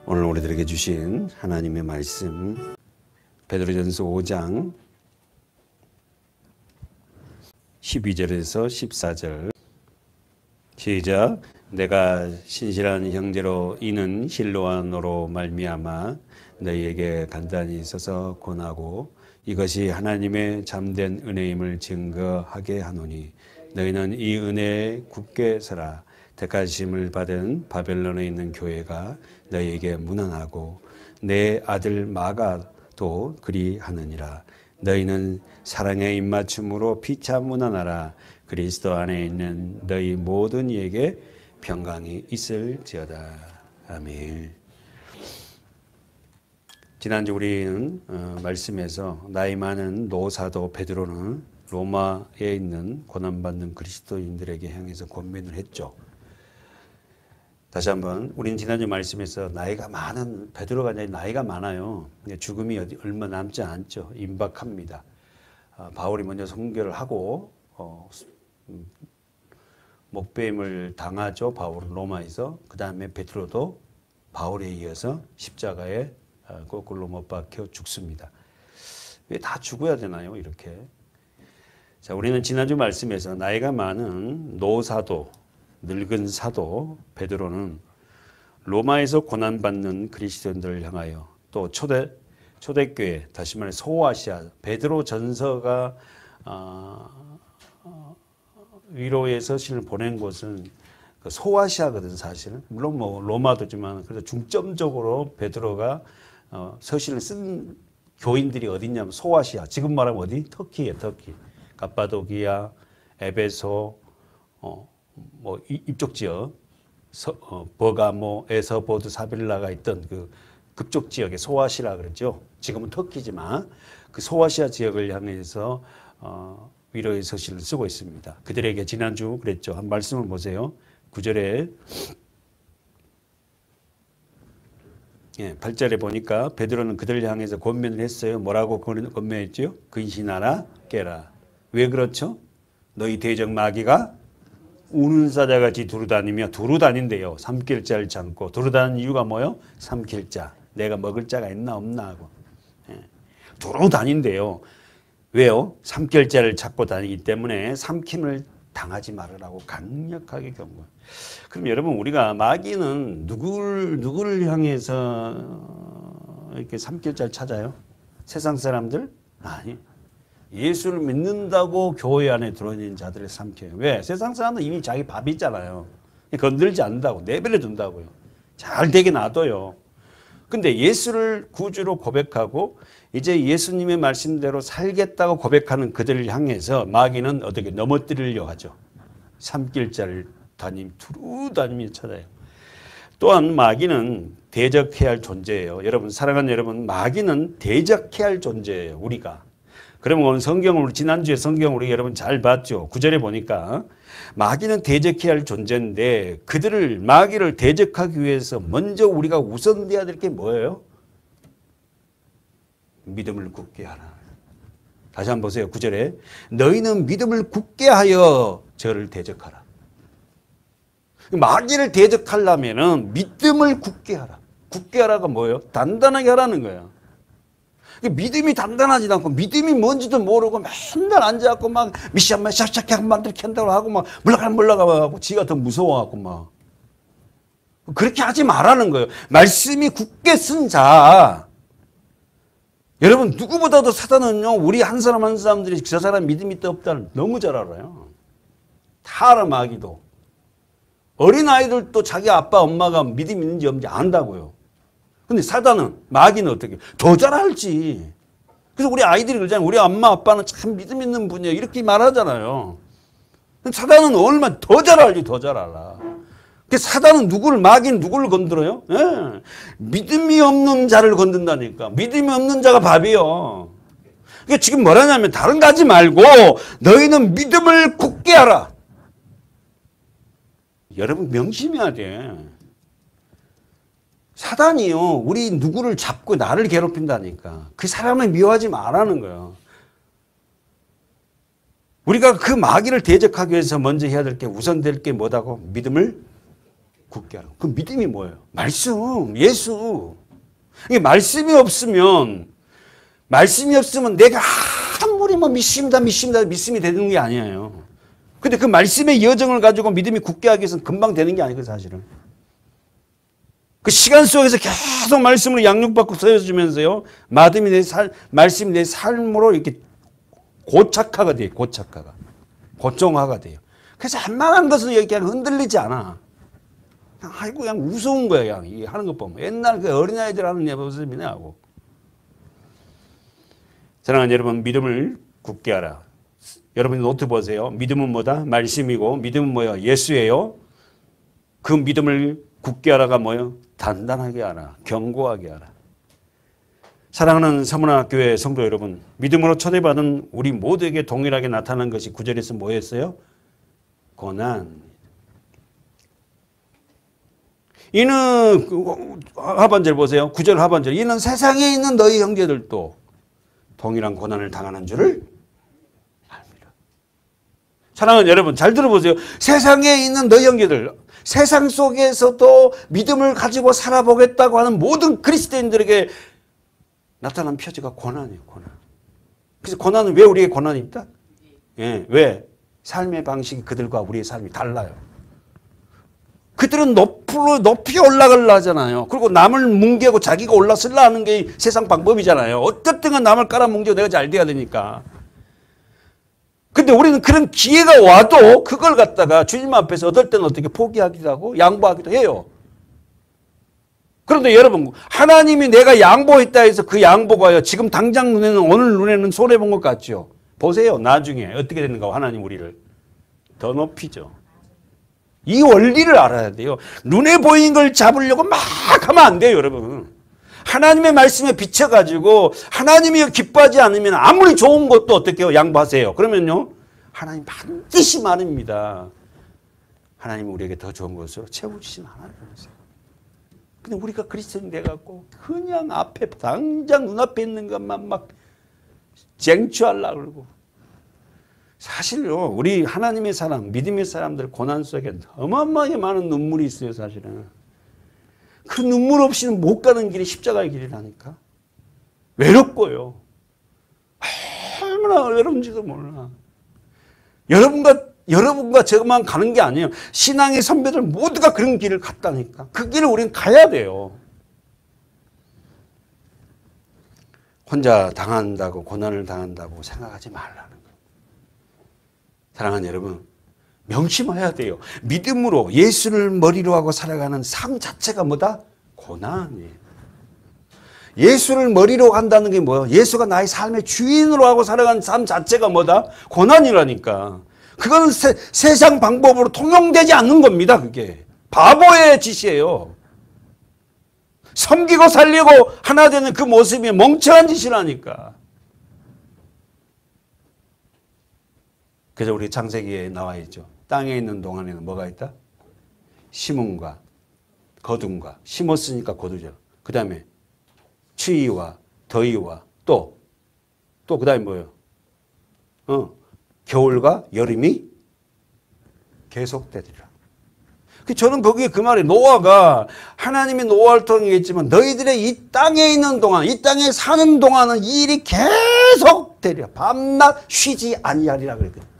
오늘 우리들에게 주신 하나님의 말씀 베드로전서 5장 12절에서 14절 시작. 내가 신실한 형제로 이는 실로와 너로 말미암아 너희에게 간단히 있어서 권하고 이것이 하나님의 참된 은혜임을 증거하게 하노니 너희는 이 은혜에 굳게 서라. 택하심을 받은 바벨론에 있는 교회가 너희에게 무난하고 내 아들 마가도 그리하느니라. 너희는 사랑의 입맞춤으로 피차 무난하라. 그리스도 안에 있는 너희 모든 이에게 평강이 있을지어다. 아멘. 지난주 우리는 말씀에서 나이 많은 노사도 베드로는 로마에 있는 고난받는 그리스도인들에게 향해서 권면을 했죠. 다시 한번 우리는 지난주 말씀에서 나이가 많은 베드로가 아니라 나이가 많아요. 죽음이 얼마 남지 않죠. 임박합니다. 바울이 먼저 선교를 하고 목배임을 당하죠. 바울은 로마에서. 그 다음에 베드로도 바울에 이어서 십자가에 거꾸로 못 박혀 죽습니다. 왜 다 죽어야 되나요? 이렇게. 자, 우리는 지난주 말씀에서 나이가 많은 노사도 늙은 사도 베드로는 로마에서 고난받는 그리스도인들을 향하여 또 초대교회 다시 말해 소아시아 베드로 전서가 위로의 서신을 보낸 곳은 그 소아시아거든 사실은. 물론 뭐 로마도지만 그래도 중점적으로 베드로가 서신을 쓴 교인들이 어디냐면 소아시아. 지금 말하면 어디? 터키에 터키. 갑바도기아, 에베소, 뭐 이쪽 지역, 버가모, 에서보드, 사빌라가 있던 그 그쪽 지역에 소아시아 그러죠. 지금은 터키지만 그 소아시아 지역을 향해서 위로의 서신을 쓰고 있습니다. 그들에게 지난주 그랬죠. 한 말씀을 보세요. 9절에 8절에 보니까 베드로는 그들을 향해서 권면을 했어요. 뭐라고 권면했죠? 근신하라 깨라. 왜 그렇죠? 너희 대적 마귀가 우는 사자같이 두루다니며 두루다닌대요. 삼킬 자를 참고. 두루다니는 이유가 뭐예요? 삼킬 자. 내가 먹을 자가 있나 없나 하고. 두루다닌대요. 왜요? 삼킬 자를 찾고 다니기 때문에 삼킴을 당하지 말으라고 강력하게 경고해요. 그럼 여러분 우리가 마귀는 누구를 향해서 이렇게 삼킬 자를 찾아요? 세상 사람들? 아니. 예수를 믿는다고 교회 안에 들어있는 자들을 삼켜요. 왜? 세상 사람은 이미 자기 밥이 있잖아요. 건들지 않는다고 내버려 둔다고요. 잘 되게 놔둬요. 근데 예수를 구주로 고백하고 이제 예수님의 말씀대로 살겠다고 고백하는 그들을 향해서 마귀는 어떻게 넘어뜨리려 하죠. 삼킬 자를 두루 다니며 찾아요. 또한 마귀는 대적해야 할 존재예요. 여러분 사랑하는 여러분, 마귀는 대적해야 할 존재예요. 우리가. 그러면 오늘 성경을 지난주에 성경 우리 여러분 잘 봤죠. 9절에 보니까 마귀는 대적해야 할 존재인데 마귀를 대적하기 위해서 먼저 우리가 우선돼야 될 게 뭐예요? 믿음을 굳게 하라. 다시 한번 보세요. 9절에 너희는 믿음을 굳게 하여 저를 대적하라. 마귀를 대적하려면은 믿음을 굳게 하라. 굳게 하라가 뭐예요? 단단하게 하라는 거예요. 믿음이 단단하지 않고 믿음이 뭔지도 모르고 맨날 앉아갖고 막 미션만 샥샥하게 만들 캔다고 하고 막 물러가고 지가 더 무서워갖고 막 그렇게 하지 말라는 거예요. 말씀이 굳게 쓴 자. 여러분 누구보다도 사단은요 우리 한 사람 한 사람들이 저 사람 믿음이 있다 없다를 너무 잘 알아요. 다 알아. 마귀도. 어린아이들도 자기 아빠 엄마가 믿음이 있는지 없는지 안다고요. 근데 사단은 마귀는 어떻게 더 잘 알지. 그래서 우리 아이들이 그러잖아요. 우리 엄마 아빠는 참 믿음 있는 분이에요. 이렇게 말하잖아요. 사단은 얼마나 더 잘 알지. 더 잘 알아. 사단은 마귀는 누구를 건드려요? 믿음이 없는 자를 건든다니까. 믿음이 없는 자가 밥이요. 그러니까 지금 뭐라냐면 다른 거 하지 말고 너희는 믿음을 굳게 하라. 여러분 명심해야 돼. 사단이요. 우리 누구를 잡고 나를 괴롭힌다니까. 그 사람을 미워하지 말라는 거예요. 우리가 그 마귀를 대적하기 위해서 먼저 해야 될 게 우선될 게 뭐다고? 믿음을 굳게 하라고. 그 믿음이 뭐예요? 말씀, 예수. 이게 말씀이 없으면 내가 아무리 뭐 믿습니다 믿음이 되는 게 아니에요. 근데 그 말씀의 여정을 가지고 믿음이 굳게 하기 위해서는 금방 되는 게 아니거든요, 사실은. 그 시간 속에서 계속 말씀으로 양육받고 서여주면서요, 말씀이 내 삶으로 이렇게 고착화가 돼요, 고정화가 돼요. 그래서 한만한 것은 여기 그냥 흔들리지 않아. 그냥 아이고, 그냥 우스운 거야, 그냥 이 하는 것 보면. 옛날 그 어린아이들 하는 모습이네 하고. 사랑하는 여러분, 믿음을 굳게 하라. 여러분 노트 보세요. 믿음은 뭐다? 말씀이고, 믿음은 뭐예요? 예수예요. 그 믿음을 굳게 하라가 뭐예요? 단단하게 하라. 견고하게 하라. 사랑하는 서문학교회 성도 여러분, 믿음으로 초대받은 우리 모두에게 동일하게 나타난 것이 9절에서 뭐였어요? 고난. 이는 하반절 보세요. 9절 하반절. 이는 세상에 있는 너희 형제들도 동일한 고난을 당하는 줄을 압니다. 사랑하는 여러분, 잘 들어보세요. 세상에 있는 너희 형제들, 세상 속에서도 믿음을 가지고 살아보겠다고 하는 모든 그리스도인들에게 나타난 표지가 고난이에요. 고난. 그래서 고난은 왜 우리에게 고난이 있다? 예, 왜? 삶의 방식이 그들과 우리의 삶이 달라요. 그들은 높이 올라가려 하잖아요. 그리고 남을 뭉개고 자기가 올라서려 하는 게 세상 방법이잖아요. 어쨌든 남을 깔아뭉개고 내가 잘 돼야 되니까. 근데 우리는 그런 기회가 와도 그걸 갖다가 주님 앞에서 어떨 때는 어떻게 포기하기도 하고 양보하기도 해요. 그런데 여러분, 하나님이 내가 양보했다 해서 그 양보가요, 지금 당장 눈에는, 오늘 눈에는 손해본 것 같죠? 보세요. 나중에 어떻게 되는가, 하나님 우리를 더 높이죠. 이 원리를 알아야 돼요. 눈에 보이는 걸 잡으려고 막 하면 안 돼요, 여러분. 하나님의 말씀에 비춰가지고 하나님이 기뻐하지 않으면 아무리 좋은 것도 어떻게 해요? 양보하세요. 그러면요, 하나님 반드시 말입니다. 하나님 우리에게 더 좋은 것으로 채워주시는 하나님이세요. 근데 우리가 그리스도인 돼갖고 그냥 앞에 당장 눈앞에 있는 것만 막 쟁취하려고 그러고, 사실요, 우리 하나님의 사람, 믿음의 사람들 고난 속에 어마어마하게 많은 눈물이 있어요, 사실은. 그 눈물 없이는 못 가는 길이 십자가의 길이라니까. 외롭고요. 얼마나 외로운지도 몰라. 여러분과 저만 가는 게 아니에요. 신앙의 선배들 모두가 그런 길을 갔다니까. 그 길을 우리는 가야 돼요. 혼자 당한다고, 고난을 당한다고 생각하지 말라는 거예요. 사랑하는 여러분, 명심해야 돼요. 믿음으로 예수를 머리로 하고 살아가는 삶 자체가 뭐다? 고난이에요. 예수를 머리로 한다는 게 뭐예요? 예수가 나의 삶의 주인으로 하고 살아가는 삶 자체가 뭐다? 고난이라니까. 그건 세상 방법으로 통용되지 않는 겁니다. 그게 바보의 짓이에요. 섬기고 살리고 하나 되는 그 모습이 멍청한 짓이라니까. 그래서 우리 창세기에 나와 있죠. 땅에 있는 동안에는 뭐가 있다? 심음과 거둠과, 심었으니까 거두죠. 그 다음에 추위와 더위와 또 그 다음에 뭐예요? 겨울과 여름이 계속되리라. 저는 거기에 그 말이, 노아가 하나님의 노아를 통했지만 너희들의 이 땅에 있는 동안, 이 땅에 사는 동안은 이 일이 계속되리라. 밤낮 쉬지 아니하리라 그랬거든요.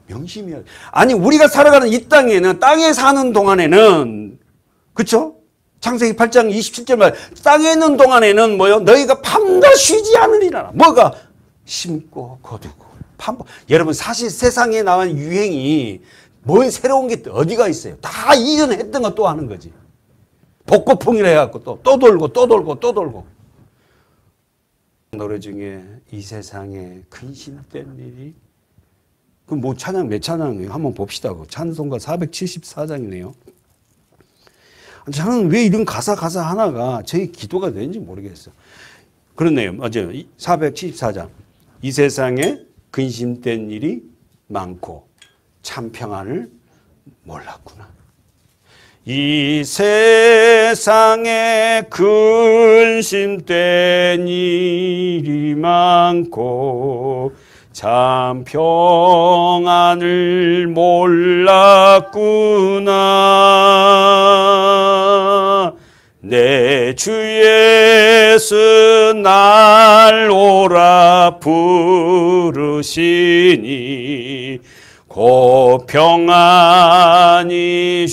명심해야 돼. 아니, 우리가 살아가는 이 땅에는, 땅에 사는 동안에는, 그쵸? 창세기 8장 27절 말, 땅에 있는 동안에는 뭐요? 너희가 밤낮 쉬지 않으리라. 뭐가? 심고 거두고. 여러분, 사실 세상에 나온 유행이 뭘 새로운 게 어디가 있어요? 다 이전에 했던 거 또 하는 거지. 복고풍이라 해갖고 또 돌고 또 돌고 또 돌고. 노래 중에 이 세상에 근심된 일이, 그 뭐 찬양, 몇 찬양이에요? 한번 봅시다. 찬송가 474장이네요. 저는 왜 이런 가사 하나가 저희 기도가 되는지 모르겠어요. 그렇네요. 맞아요. 474장. 이 세상에 근심된 일이 많고 참 평안을 몰랐구나. 이 세상에 근심된 일이 많고 참 평안을 몰랐구나. 내 주 예수 날 오라 부르시니 곧 평안히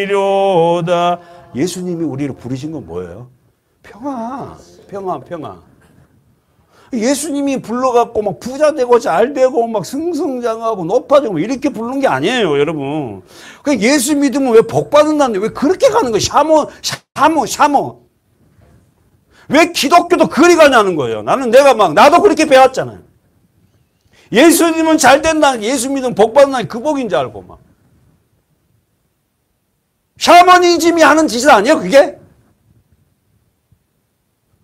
쉬려다. 예수님이 우리를 부르신 건 뭐예요? 평안, 평안, 평안. 예수님이 불러갖고 막 부자 되고 잘 되고 막 승승장하고 높아지고 이렇게 부르는 게 아니에요, 여러분. 그 예수 믿으면 왜 복 받는다는데 왜 그렇게 가는 거예요? 샤모. 왜 기독교도 그리 가냐는 거예요. 나도 그렇게 배웠잖아요. 예수님은 잘 된다, 예수 믿으면 복 받는다, 그 복인 줄 알고 막. 샤머니즘이 하는 짓은 아니에요, 그게?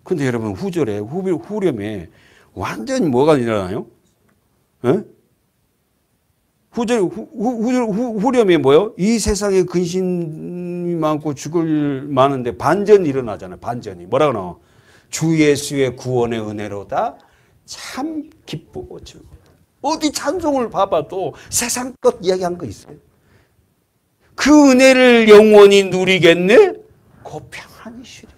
근데 여러분, 후절에, 후렴에 완전히 뭐가 일어나요? 에? 후렴에 뭐요? 이 세상에 근심이 많고 죽을 많은데 반전이 일어나잖아요. 반전이. 뭐라고 나와? 주 예수의 구원의 은혜로다 참 기쁘고 즐거워. 어디 찬송을 봐봐도 세상 것 이야기한 거 있어요. 그 은혜를 영원히 누리겠네? 그 평안이 쉬리라.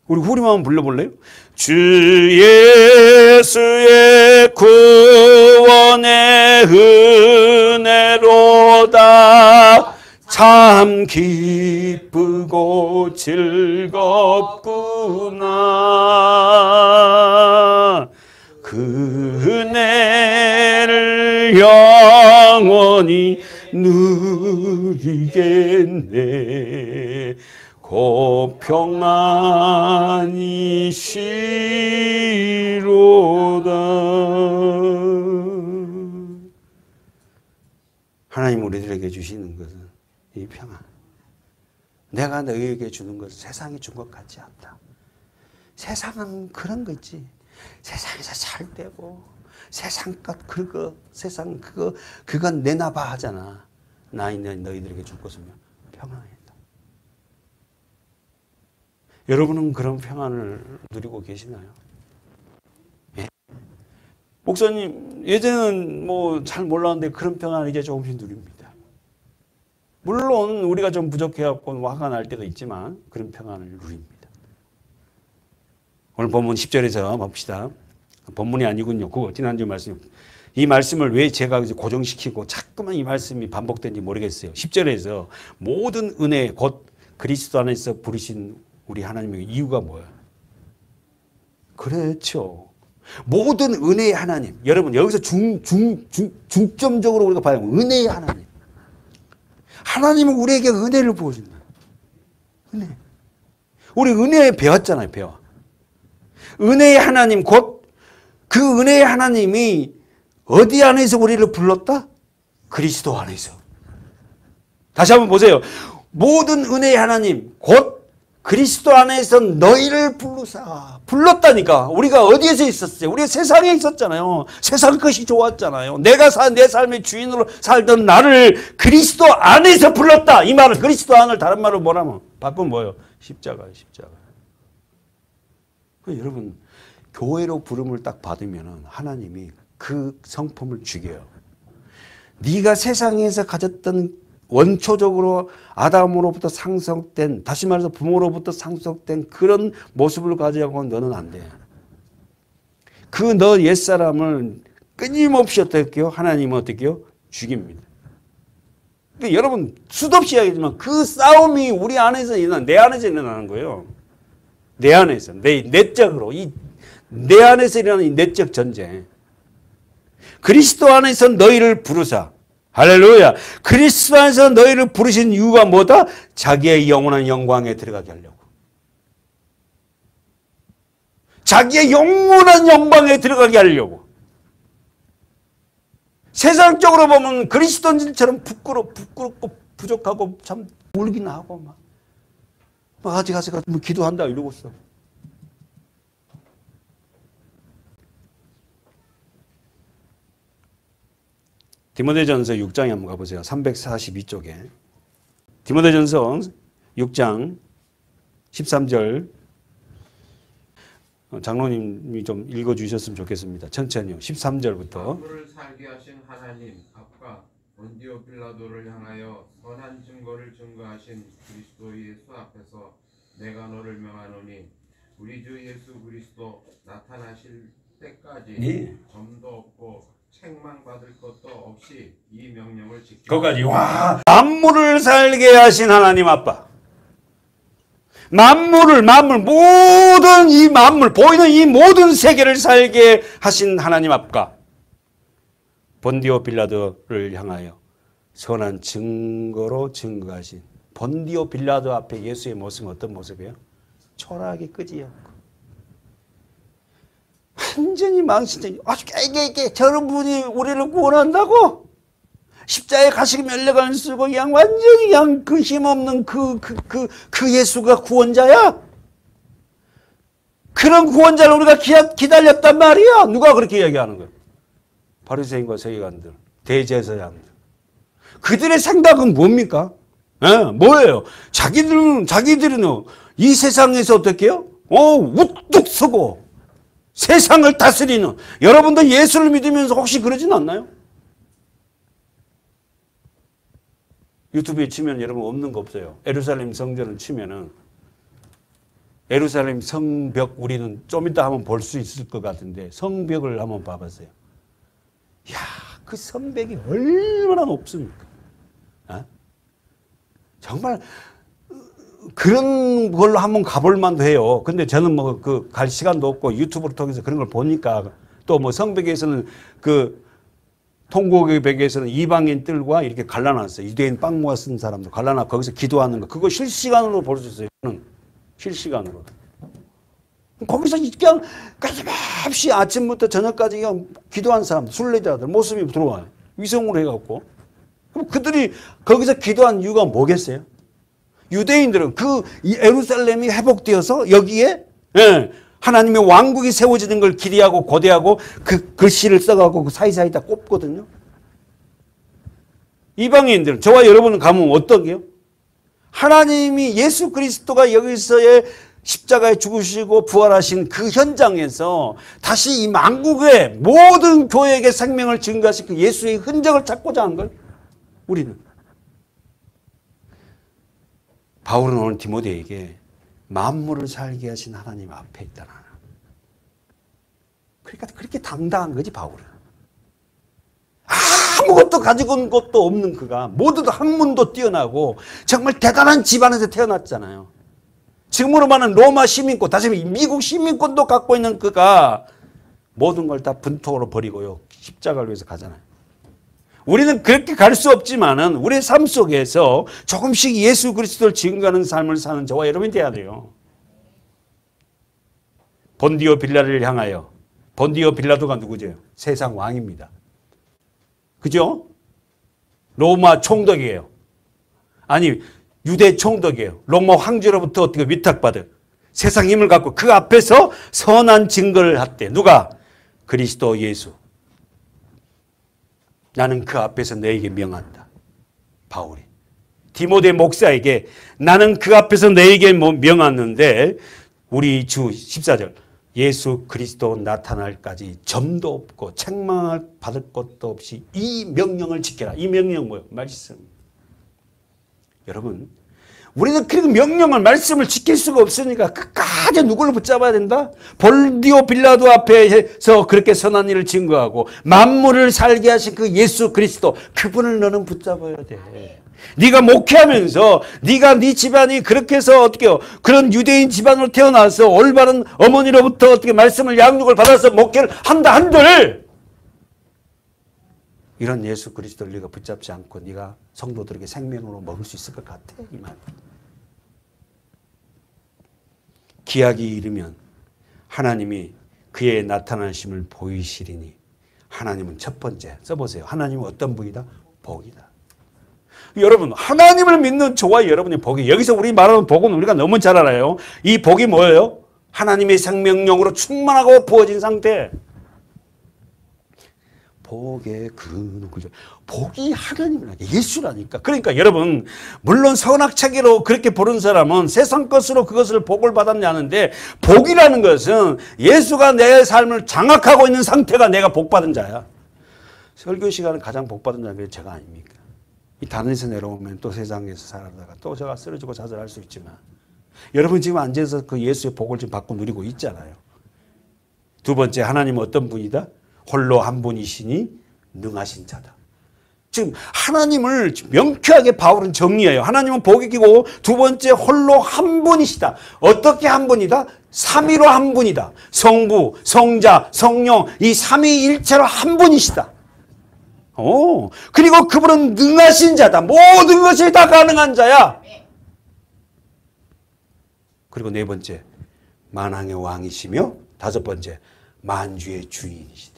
우리 후렴 한번 불러볼래요? 주 예수의 구원의 은혜로다 참 기쁘고 즐겁구나. 그 은혜를 영원히 누리겠네. 곧 평안히 쉬로다. 하나님 우리들에게 주시는 것은 이 평안. 내가 너희에게 주는 것은 세상이 준 것 같지 않다. 세상은 그런 거 있지. 세상에서 잘 되고 세상 것 그건 내놔봐 하잖아. 나는 너희들에게 줄 것은 평안이다. 여러분은 그런 평안을 누리고 계시나요? 예? 목사님, 예전에는 뭐 잘 몰랐는데 그런 평안을 이제 조금씩 누립니다. 물론 우리가 좀 부족해갖고 화가 날 때도 있지만 그런 평안을 누립니다. 오늘 본문 10절에서 봅시다. 본문이 아니군요. 그거 지난주 말씀. 이 말씀을 왜 제가 이제 고정시키고 자꾸만 이 말씀이 반복된지 모르겠어요. 10절에서 모든 은혜 곧 그리스도 안에서 부르신 우리 하나님의 이유가 뭐야? 그렇죠. 모든 은혜의 하나님. 여러분 여기서 중점적으로 우리가 봐야 해요. 은혜의 하나님. 하나님은 우리에게 은혜를 부어준다. 은혜. 우리 은혜 배웠잖아요. 배워. 은혜의 하나님 곧 그 은혜의 하나님이 어디 안에서 우리를 불렀다? 그리스도 안에서. 다시 한번 보세요. 모든 은혜의 하나님 곧 그리스도 안에서 너희를 불렀다니까. 우리가 어디에서 있었어요? 우리가 세상에 있었잖아요. 세상 것이 좋았잖아요. 내가 내 삶의 주인으로 살던 나를 그리스도 안에서 불렀다. 이 말을 그리스도 안을 다른 말로 뭐라면 바꾸면 뭐예요? 십자가예요. 십자가. 여러분 교회로 부름을 딱 받으면 하나님이 그 성품을 죽여요. 네가 세상에서 가졌던 원초적으로 아담으로부터 상속된, 다시 말해서 부모로부터 상속된 그런 모습을 가지고 너는 안 돼. 그 너 옛사람을 끊임없이 어떻게 해요? 하나님은 어떻게 해요? 죽입니다. 그러니까 여러분 수도 없이 이야기하지만 그 싸움이 우리 안에서 내 안에서 일어나는 거예요. 내 안에서, 내적으로, 내 안에서 일어나는 이 내적 전쟁. 그리스도 안에서 너희를 부르사. 할렐루야. 그리스도 안에서 너희를 부르신 이유가 뭐다? 자기의 영원한 영광에 들어가게 하려고. 자기의 영원한 영광에 들어가게 하려고. 세상적으로 보면 그리스도인들처럼 부끄럽고 부족하고 참 울긴 하고 막 아직 기도한다 이러고 있어. 디모데전서 6장에 한번 가보세요. 342쪽에. 디모데전서 6장 13절 장로님이 좀 읽어주셨으면 좋겠습니다. 천천히요. 13절부터. 만물을 살게 하신 하나님 앞과 본디오 빌라도를 향하여 선한 증거를 증거하신 그리스도 예수 앞에서 내가 너를 명하노니 우리 주 예수 그리스도 나타나실 때까지 네. 점도 없고 책망받을 것도 없이 이 명령을 지키라. 거기까지. 와, 만물을 살게 하신 하나님 아빠. 만물, 모든 이 만물, 보이는 이 모든 세계를 살게 하신 하나님 아빠. 본디오 빌라도를 향하여 선한 증거로 증거하신. 본디오 빌라도 앞에 예수의 모습은 어떤 모습이에요? 초라하게 끄지 않고 완전히 망신된, 아주 깨게 저런 분이 우리를 구원한다고? 십자가에 가시고 면류관을 쓰고 그냥 완전히 그냥 그 힘없는 그 예수가 구원자야? 그런 구원자를 우리가 기다렸단 말이야. 누가 그렇게 이야기하는 거야? 바리새인과 서기관들, 대제사장들. 그들의 생각은 뭡니까? 뭐예요? 자기들은 이 세상에서 어떻게 해요? 우뚝 서고 세상을 다스리는. 여러분도 예수를 믿으면서 혹시 그러진 않나요? 유튜브에 치면 여러분 없는 거 없어요. 예루살렘 성전을 치면은 예루살렘 성벽 우리는 좀 이따 한번 볼 수 있을 것 같은데 성벽을 한번 봐봤어요. 이야, 그 성벽이 얼마나 높습니까? 정말 그런 걸로 한번 가볼 만도 해요. 근데 저는 뭐 갈 시간도 없고 유튜브를 통해서 그런 걸 보니까 또 뭐 성벽에서는 통곡의벽에서는 이방인들과 이렇게 갈라놨어요. 유대인 빵 모아 쓴 사람도 갈라놔 거기서 기도하는 거. 그거 실시간으로 볼 수 있어요. 실시간으로. 거기서 그냥 끊임없이 아침부터 저녁까지 그냥 기도한 사람들, 순례자들 모습이 들어와요. 위성으로 해갖고. 그럼 그들이 거기서 기도한 이유가 뭐겠어요? 유대인들은 그 예루살렘이 회복되어서 여기에 하나님의 왕국이 세워지는 걸 기대하고 고대하고 그 글씨를 써갖고 그 사이사이 다 꼽거든요. 이방인들은, 저와 여러분은 가면 어떠게요? 하나님이 예수 그리스도가 여기서의 십자가에 죽으시고 부활하신 그 현장에서 다시 이 만국의 모든 교회에게 생명을 증거하신 그 예수의 흔적을 찾고자 하는 걸 우리는. 바울은 오늘 디모데에게 만물을 살게 하신 하나님 앞에 있다. 그러니까 그렇게 당당한 거지, 바울은. 아무것도 가지고 온 것도 없는 그가 모두도 학문도 뛰어나고 정말 대단한 집안에서 태어났잖아요. 지금으로 말하는 로마 시민권, 다시 미국 시민권도 갖고 있는 그가 모든 걸 다 분토로 버리고요. 십자가를 위해서 가잖아요. 우리는 그렇게 갈 수 없지만은 우리의 삶 속에서 조금씩 예수 그리스도를 증거하는 삶을 사는 저와 여러분이 돼야 돼요. 본디오 빌라도를 향하여. 본디오 빌라도가 누구죠? 세상 왕입니다. 그죠? 로마 총독이에요. 아니, 유대 총독이에요. 로마 황제로부터 어떻게 위탁받은 세상 힘을 갖고 그 앞에서 선한 증거를 했대. 누가? 그리스도 예수. 나는 그 앞에서 너에게 명한다. 바울이. 디모데 목사에게 나는 그 앞에서 너에게 명하는데 우리 주 14절 예수 그리스도 나타날까지 점도 없고 책망을 받을 것도 없이 이 명령을 지켜라. 이 명령 뭐예요? 말씀. 여러분, 우리는 그 명령을 말씀을 지킬 수가 없으니까 끝까지 누구를 붙잡아야 된다? 본디오 빌라도 앞에서 그렇게 선한 일을 증거하고 만물을 살게 하신 그 예수 그리스도, 그분을 너는 붙잡아야 돼. 네가 목회하면서 네가 네 집안이 그렇게 해서 어떻게 해요? 그런 유대인 집안으로 태어나서 올바른 어머니로부터 어떻게 말씀을 양육을 받아서 목회를 한다 한들 이런 예수 그리스도를 네가 붙잡지 않고 네가 성도들에게 생명으로 먹을 수 있을 것 같아? 이 말. 기약이 이르면 하나님이 그의 나타나심을 보이시리니 하나님은 첫 번째 써보세요. 하나님은 어떤 분이다? 복이다. 여러분, 하나님을 믿는 저와 여러분의 복이, 여기서 우리 말하는 복은 우리가 너무 잘 알아요. 이 복이 뭐예요? 하나님의 생명력으로 충만하고 부어진 상태. 복의 근원이죠. 복이 하나님이라니까, 예수라니까. 그러니까 여러분, 물론 선악차기로 그렇게 부른 사람은 세상 것으로 그것을 복을 받았냐는데, 복이라는 것은 예수가 내 삶을 장악하고 있는 상태가 내가 복받은 자야. 설교 시간은 가장 복받은 자가 제가 아닙니까? 이 단에서 내려오면 또 세상에서 살다가 또 제가 쓰러지고 좌절할 수 있지만, 여러분 지금 앉아서 그 예수의 복을 지금 받고 누리고 있잖아요. 두 번째, 하나님은 어떤 분이다? 홀로 한 분이시니 능하신 자다. 지금 하나님을 명쾌하게 바울은 정리해요. 하나님은 복이고, 두 번째, 홀로 한 분이시다. 어떻게 한 분이다? 삼위로 한 분이다. 성부, 성자, 성령, 이 삼위일체로 한 분이시다. 그리고 그분은 능하신 자다. 모든 것이 다 가능한 자야. 그리고 네 번째, 만왕의 왕이시며, 다섯 번째, 만주의 주인이시다.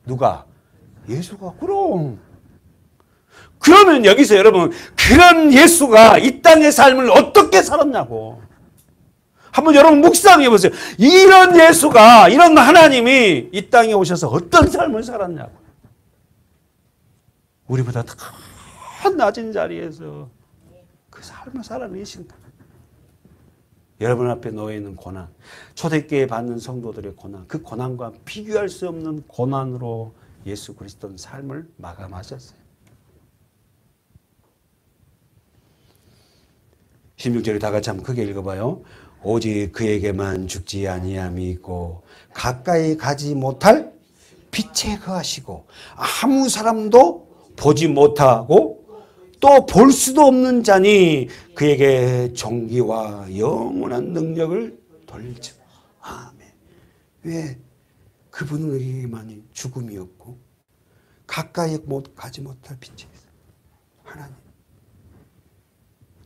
누가? 예수가. 그러면 여기서 여러분, 그런 예수가 이 땅의 삶을 어떻게 살았냐고. 한번 여러분 묵상해 보세요. 이런 예수가, 이런 하나님이 이 땅에 오셔서 어떤 삶을 살았냐고. 우리보다 더 낮은 자리에서 그 삶을 살아내신 거예요. 여러분 앞에 놓여 있는 고난, 초대교회 받는 성도들의 고난, 그 고난과 비교할 수 없는 고난으로 예수 그리스도는 삶을 마감하셨어요. 16절에 다 같이 한번 크게 읽어봐요. 오직 그에게만 죽지 아니함이 있고 가까이 가지 못할 빛에 거하시고 아무 사람도 보지 못하고 또 볼 수도 없는 자니 그에게 존귀와 영원한 능력을 돌릴지어다. 아멘. 왜? 그분은 우리에게만 죽음이 없고 가까이 가지 못할 빛이 있어요. 하나님.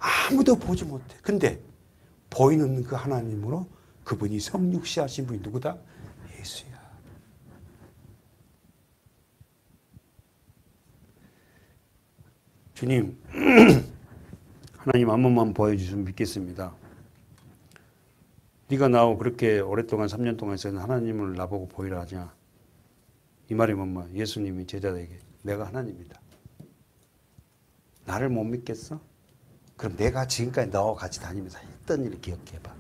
아무도 보지 못해. 근데 보이는 그 하나님으로 그분이 성육시하신 분이 누구다? 예수야. 주님, 하나님 한 번만 보여주시면 믿겠습니다. 네가 나하고 그렇게 오랫동안 3년 동안 있었는데 하나님을 나보고 보이라 하냐. 이 말이 뭔가 예수님이 제자들에게 내가 하나님이다. 나를 못 믿겠어? 그럼 내가 지금까지 너와 같이 다니면서 했던 일을 기억해봐.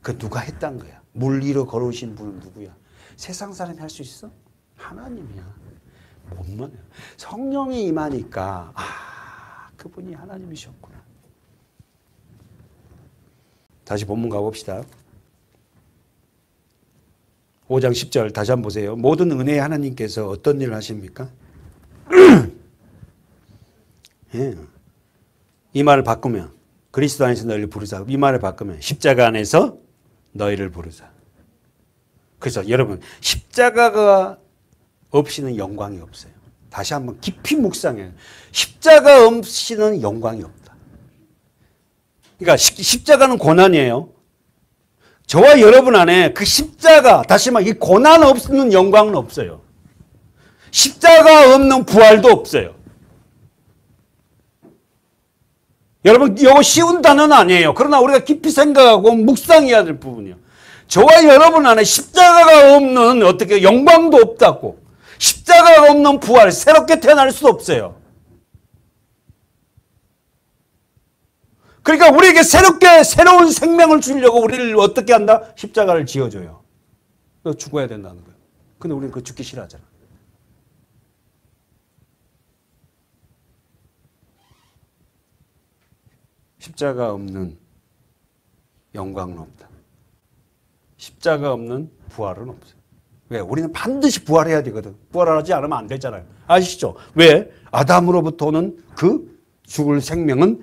그 누가 했단 거야? 물 위로 걸어오신 분은 누구야? 세상 사람이 할 수 있어? 하나님이야. 못만해. 성령이 임하니까 그분이 하나님이셨구나. 다시 본문 가봅시다. 5장 10절 다시 한번 보세요. 모든 은혜의 하나님께서 어떤 일을 하십니까? 예. 이 말을 바꾸면 그리스도 안에서 너희를 부르사. 이 말을 바꾸면 십자가 안에서 너희를 부르사. 그래서 여러분 십자가가 없이는 영광이 없어요. 다시 한번 깊이 묵상해요. 십자가 없이는 영광이 없다. 그러니까 십자가는 고난이에요. 저와 여러분 안에 그 십자가, 다시 말해 이 고난 없는 영광은 없어요. 십자가 없는 부활도 없어요. 여러분 이거 쉬운 단어는 아니에요. 그러나 우리가 깊이 생각하고 묵상해야 될 부분이에요. 저와 여러분 안에 십자가가 없는 어떻게 영광도 없다고. 십자가가 없는 부활, 새롭게 태어날 수 없어요. 그러니까 우리에게 새로운 생명을 주려고 우리를 어떻게 한다? 십자가를 지어줘요. 너 죽어야 된다는 거예요. 근데 우리는 그거 죽기 싫어하잖아. 십자가 없는 영광은 없다. 십자가 없는 부활은 없어요. 왜? 우리는 반드시 부활해야 되거든. 부활하지 않으면 안 되잖아요. 아시죠? 왜? 아담으로부터 오는 그 죽을 생명은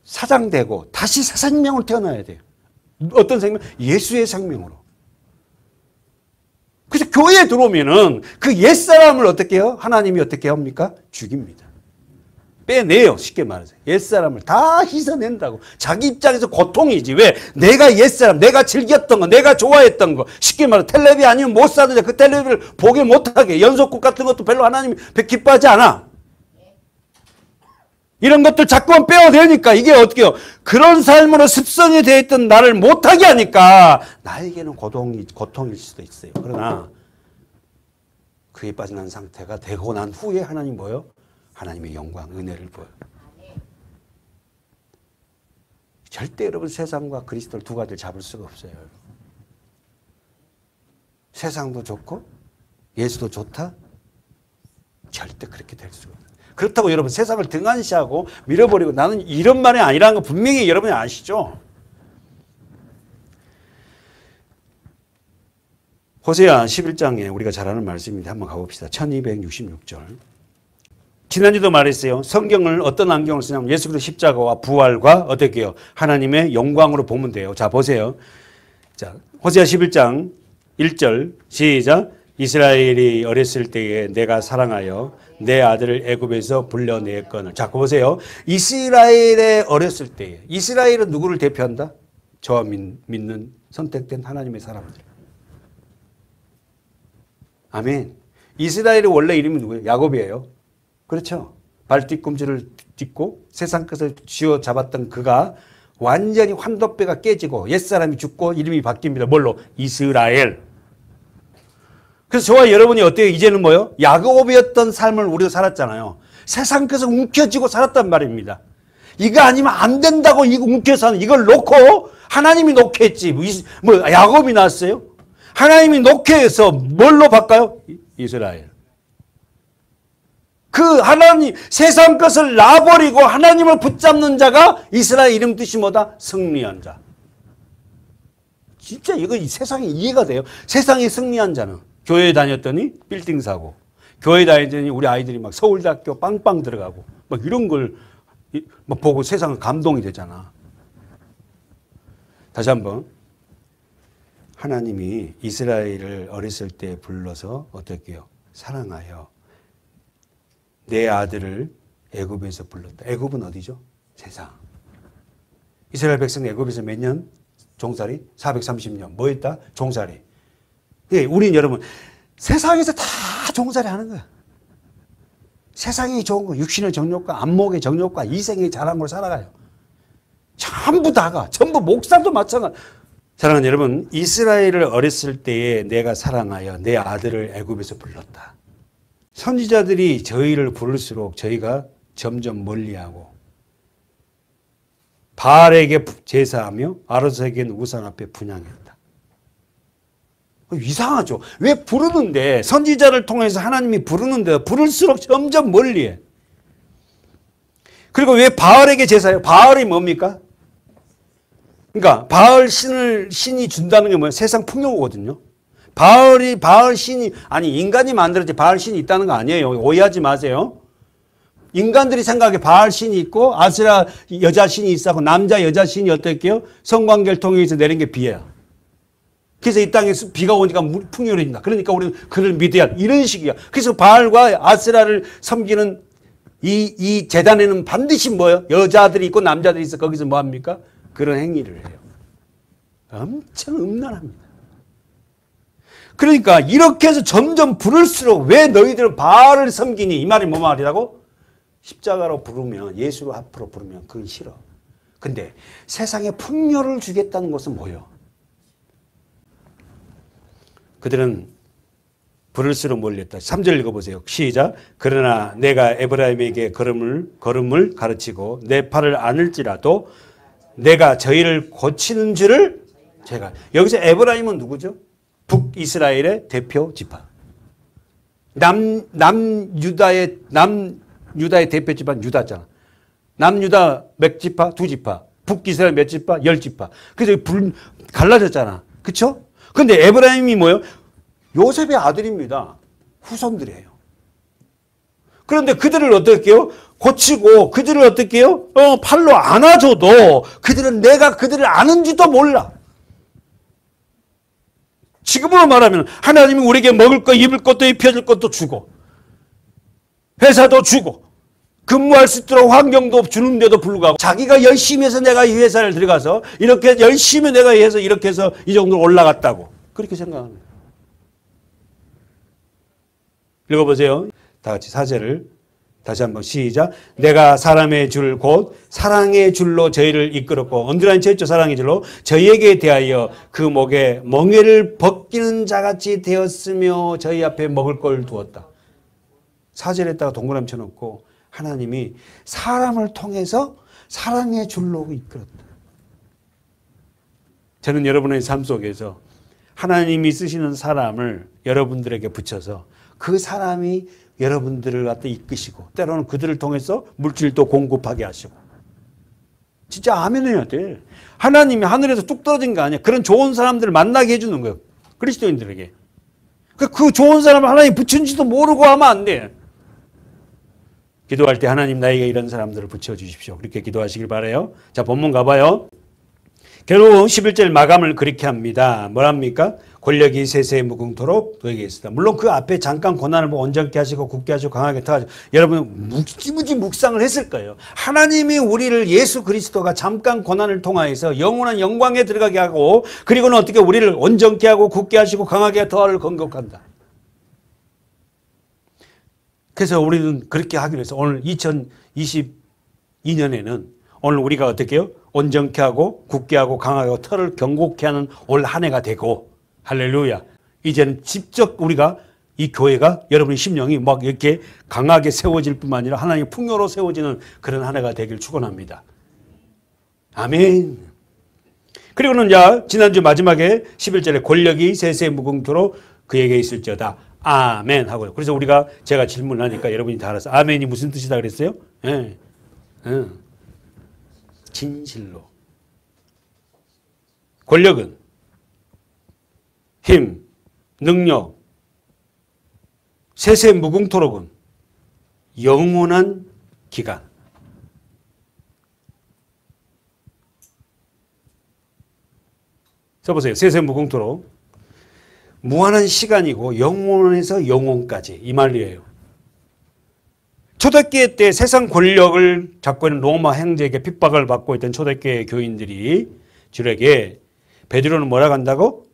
사장되고 다시 새 생명으로 태어나야 돼요. 어떤 생명? 예수의 생명으로. 그래서 교회에 들어오면은 그 옛사람을 어떻게 해요? 하나님이 어떻게 합니까? 죽입니다. 빼내요. 쉽게 말해서. 옛사람을 다 희생낸다고. 자기 입장에서 고통이지. 왜? 내가 옛사람, 내가 즐겼던 거, 내가 좋아했던 거. 쉽게 말해서 텔레비 아니면 못 사는데 그 텔레비를 보게 못하게. 연속극 같은 것도 별로 하나님이 기뻐하지 않아. 이런 것들 자꾸만 빼어내니까 이게 어떻게 해요? 그런 삶으로 습성이 되어 있던 나를 못하게 하니까 나에게는 고통일 수도 있어요. 그러나 그에 빠져난 상태가 되고 난 후에 하나님 뭐요? 하나님의 영광, 은혜를 보여. 절대 여러분 세상과 그리스도를 두 가지를 잡을 수가 없어요. 세상도 좋고 예수도 좋다? 절대 그렇게 될 수가 없어요. 그렇다고 여러분 세상을 등한시하고 밀어버리고 나는 이런 말이 아니라는 거 분명히 여러분이 아시죠? 호세아 11장에 우리가 잘 아는 말씀인데 한번 가봅시다. 1266절. 지난주도 말했어요. 성경을 어떤 안경을 쓰냐면 예수 그리스도 십자가와 부활과 어떻게 해요? 하나님의 영광으로 보면 돼요. 자 보세요. 자 호세아 11장 1절 시작. 이스라엘이 어렸을 때에 내가 사랑하여 내 아들을 애굽에서 불러내었거늘. 자 보세요. 이스라엘의 어렸을 때에 이스라엘은 누구를 대표한다? 저와 믿는 선택된 하나님의 사람들. 아멘. 이스라엘의 원래 이름이 누구예요? 야곱이에요. 그렇죠. 발 뒤꿈치를 딛고 세상 끝을 쥐어 잡았던 그가 완전히 환도뼈가 깨지고 옛사람이 죽고 이름이 바뀝니다. 뭘로? 이스라엘. 그래서 저와 여러분이 어때요? 이제는 뭐요? 야곱이었던 삶을 우리가 살았잖아요. 세상 끝을 움켜쥐고 살았단 말입니다. 이거 아니면 안 된다고 이거 움켜서 하는 이걸 놓고 하나님이 놓게 했지. 뭐 야곱이 났어요? 하나님이 놓게 해서 뭘로 바꿔요? 이스라엘. 그 하나님 세상 것을 놔버리고 하나님을 붙잡는 자가 이스라엘 이름 뜻이 뭐다? 승리한 자. 진짜 이거 세상에 이해가 돼요. 세상에 승리한 자는 교회에 다녔더니 빌딩 사고, 교회 다녔더니 우리 아이들이 막 서울대학교 빵빵 들어가고 막 이런 걸 막 보고 세상은 감동이 되잖아. 다시 한번. 하나님이 이스라엘을 어렸을 때 불러서 어떻게 해요? 사랑하여 내 아들을 애굽에서 불렀다. 애굽은 어디죠? 세상. 이스라엘 백성 애굽에서 몇 년? 종살이? 430년. 뭐 했다? 종살이. 예, 우린 여러분 세상에서 다 종살이 하는 거야. 세상이 좋은 거, 육신의 정욕과 안목의 정욕과 이생의 자랑으로 살아가요. 전부 다가, 전부 목사도 마찬가지. 사랑하는 여러분, 이스라엘을 어렸을 때에 내가 사랑하여 내 아들을 애굽에서 불렀다. 선지자들이 저희를 부를수록 저희가 점점 멀리하고 바알에게 제사하며 아르색엔 우상 앞에 분향했다. 이상하죠. 왜 부르는데 선지자를 통해서 하나님이 부르는데 부를수록 점점 멀리해. 그리고 왜 바알에게 제사해요? 바알이 뭡니까? 그러니까 바알 신이 준다는 게 뭐예요? 세상 풍요거든요. 바알 신이 아니 인간이 만들었지 바알 신이 있다는 거 아니에요. 오해하지 마세요. 인간들이 생각해 바알 신이 있고 아세라 여자 신이 있고 남자 여자 신이 어떻게요? 성관계를 통해서 내린 게 비예요. 그래서 이 땅에 비가 오니까 풍요해진다. 그러니까 우리는 그를 믿어야 한다. 이런 식이야. 그래서 바알과 아세라를 섬기는 이 재단에는 반드시 뭐예요? 여자들이 있고 남자들이 있어. 거기서 뭐 합니까? 그런 행위를 해요. 엄청 음란합니다. 그러니까 이렇게 해서 점점 부를수록 왜 너희들은 바알을 섬기니? 이 말이 뭐 말이라고? 십자가로 부르면 예수로 앞으로 부르면 그건 싫어. 근데 세상에 풍요를 주겠다는 것은 뭐예요? 그들은 부를수록 몰렸다. 3절 읽어보세요. 시작. 그러나 내가 에브라임에게 걸음을 가르치고 내 팔을 안을지라도 내가 저희를 고치는 줄을 제가. 여기서 에브라임은 누구죠? 북이스라엘의 대표 지파. 남유다의 대표 지파는 유다잖아. 남유다 몇 지파? 2지파. 북이스라엘 몇 지파? 10지파. 그래서 갈라졌잖아. 그쵸? 근데 에브라임이 뭐예요? 요셉의 아들입니다. 후손들이에요. 그런데 그들을 어떻게 해요? 고치고 그들을 어떻게 해요? 팔로 안아줘도 그들은 내가 그들을 아는지도 몰라. 지금으로 말하면 하나님이 우리에게 먹을 것, 입을 것도 입혀줄 것도 주고 회사도 주고 근무할 수 있도록 환경도 주는데도 불구하고 자기가 열심히 해서 내가 이 회사를 들어가서 이렇게 열심히 내가 해서 이렇게 해서 이 정도로 올라갔다고 그렇게 생각합니다. 읽어보세요. 다 같이 4절을 다시 한번 시작. 내가 사람의 줄 곧 사랑의 줄로 저희를 이끌었고 언제라는 쳤죠. 사랑의 줄로 저희에게 대하여 그 목에 멍에를 벗기는 자같이 되었으며 저희 앞에 먹을 걸 두었다. 사절에다가 동그라미 쳐놓고 하나님이 사람을 통해서 사랑의 줄로 이끌었다. 저는 여러분의 삶 속에서 하나님이 쓰시는 사람을 여러분들에게 붙여서 그 사람이 여러분들을 갖다 이끄시고 때로는 그들을 통해서 물질도 공급하게 하시고 진짜 아멘 해야 돼. 하나님이 하늘에서 뚝 떨어진 거 아니야. 그런 좋은 사람들을 만나게 해주는 거예요. 그리스도인들에게. 그 좋은 사람을 하나님 붙인지도 모르고 하면 안 돼. 기도할 때 하나님 나에게 이런 사람들을 붙여주십시오. 그렇게 기도하시길 바라요. 자, 본문 가봐요. 결국 11절 마감을 그렇게 합니다. 뭐랍니까? 권력이 세세 무궁토록 너에게 있으다. 물론 그 앞에 잠깐 고난을 뭐 온전케 하시고 굳게 하시고 강하게 타가지고 여러분 무지무지 묵상을 했을 거예요. 하나님이 우리를 예수 그리스도가 잠깐 고난을 통하여서 영원한 영광에 들어가게 하고 그리고는 어떻게 우리를 온전케 하고 굳게 하시고 강하게 더를 건국한다. 그래서 우리는 그렇게 하기로 해서 오늘 2022년에는 오늘 우리가 어떻게 해요? 온전케 하고 굳게 하고 강하게 하고 털을 견고케 하는 올 한 해가 되고 할렐루야. 이제는 직접 우리가 이 교회가 여러분의 심령이 막 이렇게 강하게 세워질 뿐만 아니라 하나님의 풍요로 세워지는 그런 한 해가 되길 축원합니다. 아멘. 그리고는 이제 지난주 마지막에 11절에 권력이 세세 무궁토록 그에게 있을지어다. 아멘 하고요. 그래서 우리가 제가 질문을 하니까 여러분이 다 알아서 아멘이 무슨 뜻이다 그랬어요? 예. 진실로. 권력은 힘, 능력, 세세 무궁토록은 영원한 기간. 써보세요. 세세 무궁토록. 무한한 시간이고 영원에서 영원까지 이 말이에요. 초대교회 때 세상 권력을 잡고 있는 로마 황제에게 핍박을 받고 있던 초대교회 교인들이 줄에게 베드로는 뭐라고 한다고?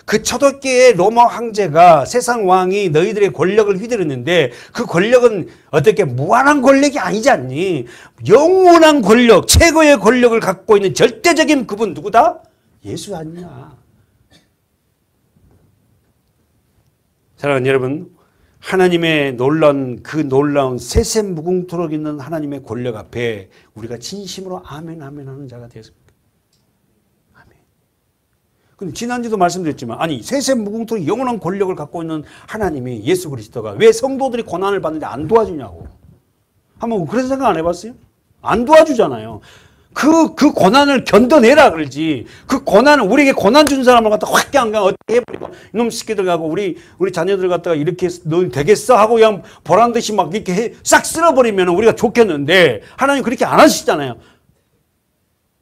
그 초대교회 로마 황제가 세상 왕이 너희들의 권력을 휘두르는데 그 권력은 어떻게 무한한 권력이 아니지 않니? 영원한 권력, 최고의 권력을 갖고 있는 절대적인 그분 누구다? 예수 아니냐? 사랑하는 여러분, 하나님의 놀라운 세세 무궁토록 있는 하나님의 권력 앞에 우리가 진심으로 아멘 아멘 하는 자가 되었습니다. 아멘. 근데 지난주도 말씀드렸지만 아니 세세 무궁토록 영원한 권력을 갖고 있는 하나님이 예수 그리스도가 왜 성도들이 고난을 받는데 안 도와주냐고. 한번 그런 생각 안 해봤어요? 안 도와주잖아요. 그 고난을 견뎌내라 그러지. 그 고난을 우리에게 고난 준 사람을 갖다 확 그냥 어떻게 해버리고 이놈 새끼들 가고 우리 자녀들 갖다가 이렇게 너 되겠어 하고 그냥 보란 듯이 막 이렇게 싹 쓸어버리면 우리가 좋겠는데 하나님 그렇게 안 하시잖아요.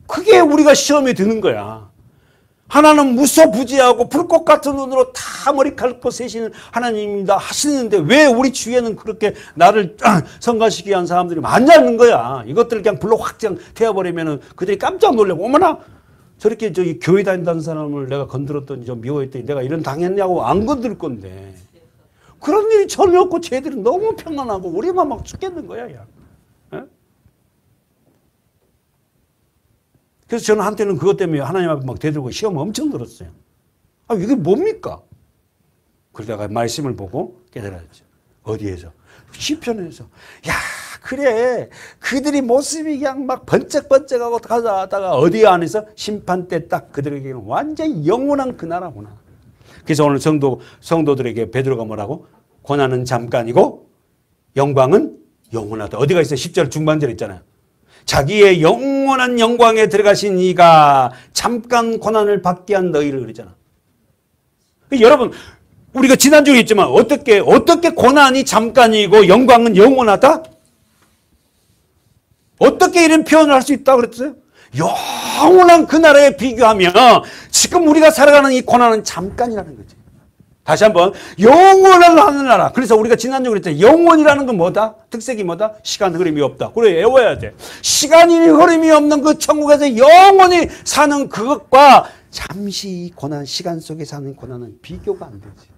그게 우리가 시험에 드는 거야. 하나는 무소부지하고 불꽃 같은 눈으로 다 머리칼고 세시는 하나님입니다 하시는데 왜 우리 주위에는 그렇게 나를 성가시게 한 사람들이 많냐는 거야. 이것들을 그냥 불로 확 그냥 태워버리면 그들이 깜짝 놀라고 어머나 저렇게 저기 교회 다닌다는 사람을 내가 건드렸더니 좀 미워했더니 내가 이런 당했냐고 안 건들 건데 그런 일이 전혀 없고 쟤들은 너무 평안하고 우리만 막 죽겠는 거야. 야. 그래서 저는 한때는 그것 때문에 하나님 앞에 막 대들고 시험 엄청 들었어요. 아, 이게 뭡니까? 그러다가 말씀을 보고 깨달았죠. 어디에서? 시편에서. 야, 그래. 그들이 모습이 그냥 막 번쩍번쩍하고 가다가 어디 안에서 심판 때 딱 그들에게는 완전히 영원한 그 나라구나. 그래서 오늘 성도들에게 베드로가 뭐라고? 고난은 잠깐이고 영광은 영원하다. 어디가 있어요? 10절 중반절에 있잖아요. 자기의 영원한 영광에 들어가신 이가 잠깐 고난을 받게 한 너희를 그러잖아. 여러분 우리가 지난주에 했지만 어떻게 고난이 잠깐이고 영광은 영원하다? 어떻게 이런 표현을 할 수 있다고 그랬어요? 영원한 그 나라에 비교하면 지금 우리가 살아가는 이 고난은 잠깐이라는 거지. 다시 한번 영원한 하늘나라. 그래서 우리가 지난주에 그랬잖아요. 영원이라는 건 뭐다? 특색이 뭐다? 시간 흐름이 없다. 그래 외워야 돼. 시간이 흐름이 없는 그 천국에서 영원히 사는 그것과 잠시 고난 시간 속에 사는 고난은 비교가 안 되지.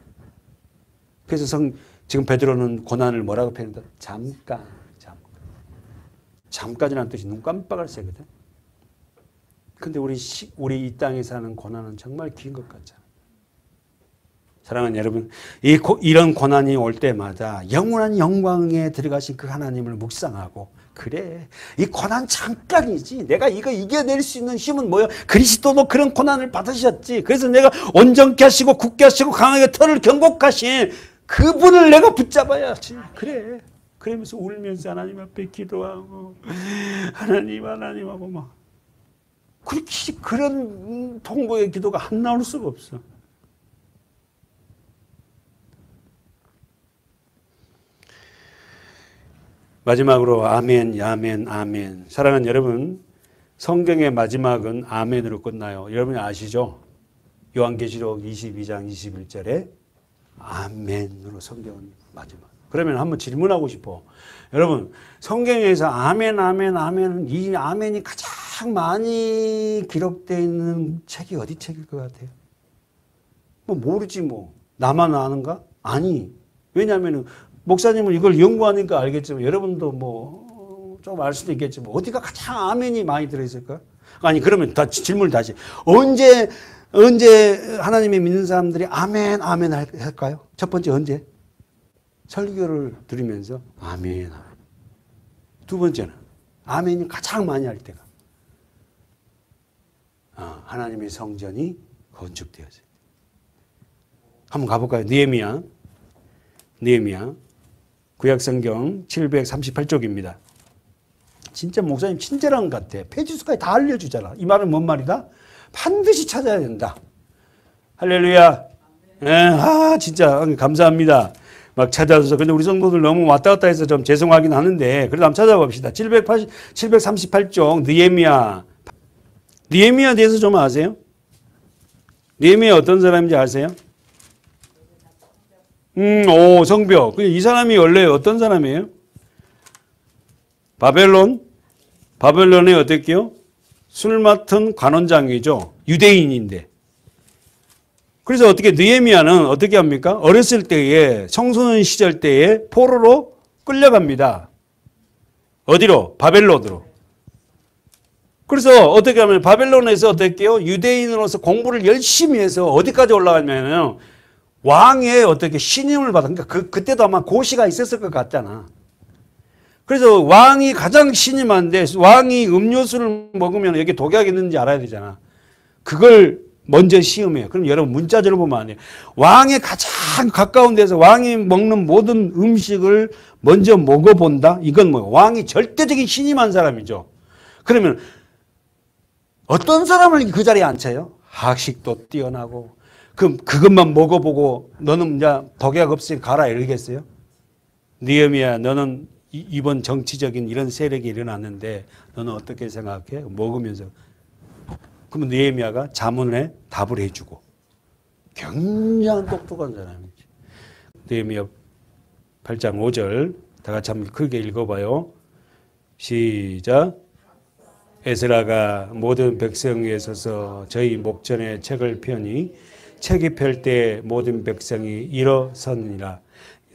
그래서 지금 베드로는 고난을 뭐라고 표현한다? 잠깐. 잠깐이라는 뜻이 눈 깜빡할 새거든. 근데 우리 이 땅에 사는 고난은 정말 긴 것 같잖아. 사랑하는 여러분, 이런 고난이 올 때마다 영원한 영광에 들어가신 그 하나님을 묵상하고, 그래, 이 고난 잠깐이지. 내가 이거 이겨낼 수 있는 힘은 뭐야? 그리스도도 그런 고난을 받으셨지. 그래서 내가 온전케 하시고 굳게 하시고 강하게 털을 경곡하신 그분을 내가 붙잡아야지. 그래. 그러면서 울면서 하나님 앞에 기도하고, 하나님하고 막. 그렇게, 그런 통고의 기도가 안 나올 수가 없어. 마지막으로 아멘, 아멘, 아멘. 사랑하는 여러분, 성경의 마지막은 아멘으로 끝나요. 여러분이 아시죠? 요한계시록 22장 21절에 아멘으로 성경은 마지막. 그러면 한번 질문하고 싶어. 여러분, 성경에서 아멘, 아멘, 아멘은 이 아멘이 가장 많이 기록되어 있는 책이 어디 책일 것 같아요? 뭐 모르지 뭐. 나만 아는가? 아니. 왜냐하면 목사님은 이걸 연구하니까 알겠지만 여러분도 뭐 좀 알 수도 있겠지만 어디가 가장 아멘이 많이 들어있을까? 아니 그러면 질문을 다시. 언제 하나님의 믿는 사람들이 아멘, 아멘 할까요? 첫 번째 언제? 설교를 들으면서 아멘, 아멘. 두 번째는 아멘이 가장 많이 할 때가 하나님의 성전이 건축되었어요. 한번 가볼까요? 느헤미야 구약성경 738쪽입니다. 진짜 목사님 친절한 것 같아. 페이지수까지 다 알려주잖아. 이 말은 뭔 말이다? 반드시 찾아야 된다. 할렐루야. 진짜 감사합니다. 막 찾아서. 근데 우리 성도들 너무 왔다 갔다 해서 좀 죄송하긴 하는데 그래도 한번 찾아봅시다. 738쪽 느헤미야에 대해서 좀 아세요? 느헤미야 어떤 사람인지 아세요? 성벽. 이 사람이 원래 어떤 사람이에요? 바벨론의 어떻게요? 술 맡은 관원장이죠. 유대인인데. 그래서 어떻게 느헤미야는 어떻게 합니까? 어렸을 때에 청소년 시절 때에 포로로 끌려갑니다. 어디로? 바벨론으로. 그래서 어떻게 하면 바벨론에서 어떻게요? 유대인으로서 공부를 열심히 해서 어디까지 올라가냐면 왕의 어떻게 신임을 받은, 그러니까 그때도 아마 고시가 있었을 것 같잖아. 그래서 왕이 가장 신임한데 왕이 음료수를 먹으면 여기 독약이 있는지 알아야 되잖아. 그걸 먼저 시험해요. 그럼 여러분 문자적으로 보면 안 돼요. 왕에 가장 가까운 데서 왕이 먹는 모든 음식을 먼저 먹어본다? 이건 뭐예요? 왕이 절대적인 신임한 사람이죠. 그러면 어떤 사람을 그 자리에 앉혀요? 학식도 뛰어나고 그럼 그것만 먹어보고 너는 이제 독약 없이 가라 이러겠어요? 느헤미야 너는 이번 정치적인 이런 세력이 일어났는데 너는 어떻게 생각해? 먹으면서. 그러면 느헤미야가 자문에 답을 해주고. 굉장히 똑똑한 사람이지. 느헤미야 8장 5절 다 같이 한번 크게 읽어봐요. 시작. 에스라가 모든 백성 위에 서서 저희 목전에 책을 펴니 책이 펼 때 모든 백성이 일어서느니라.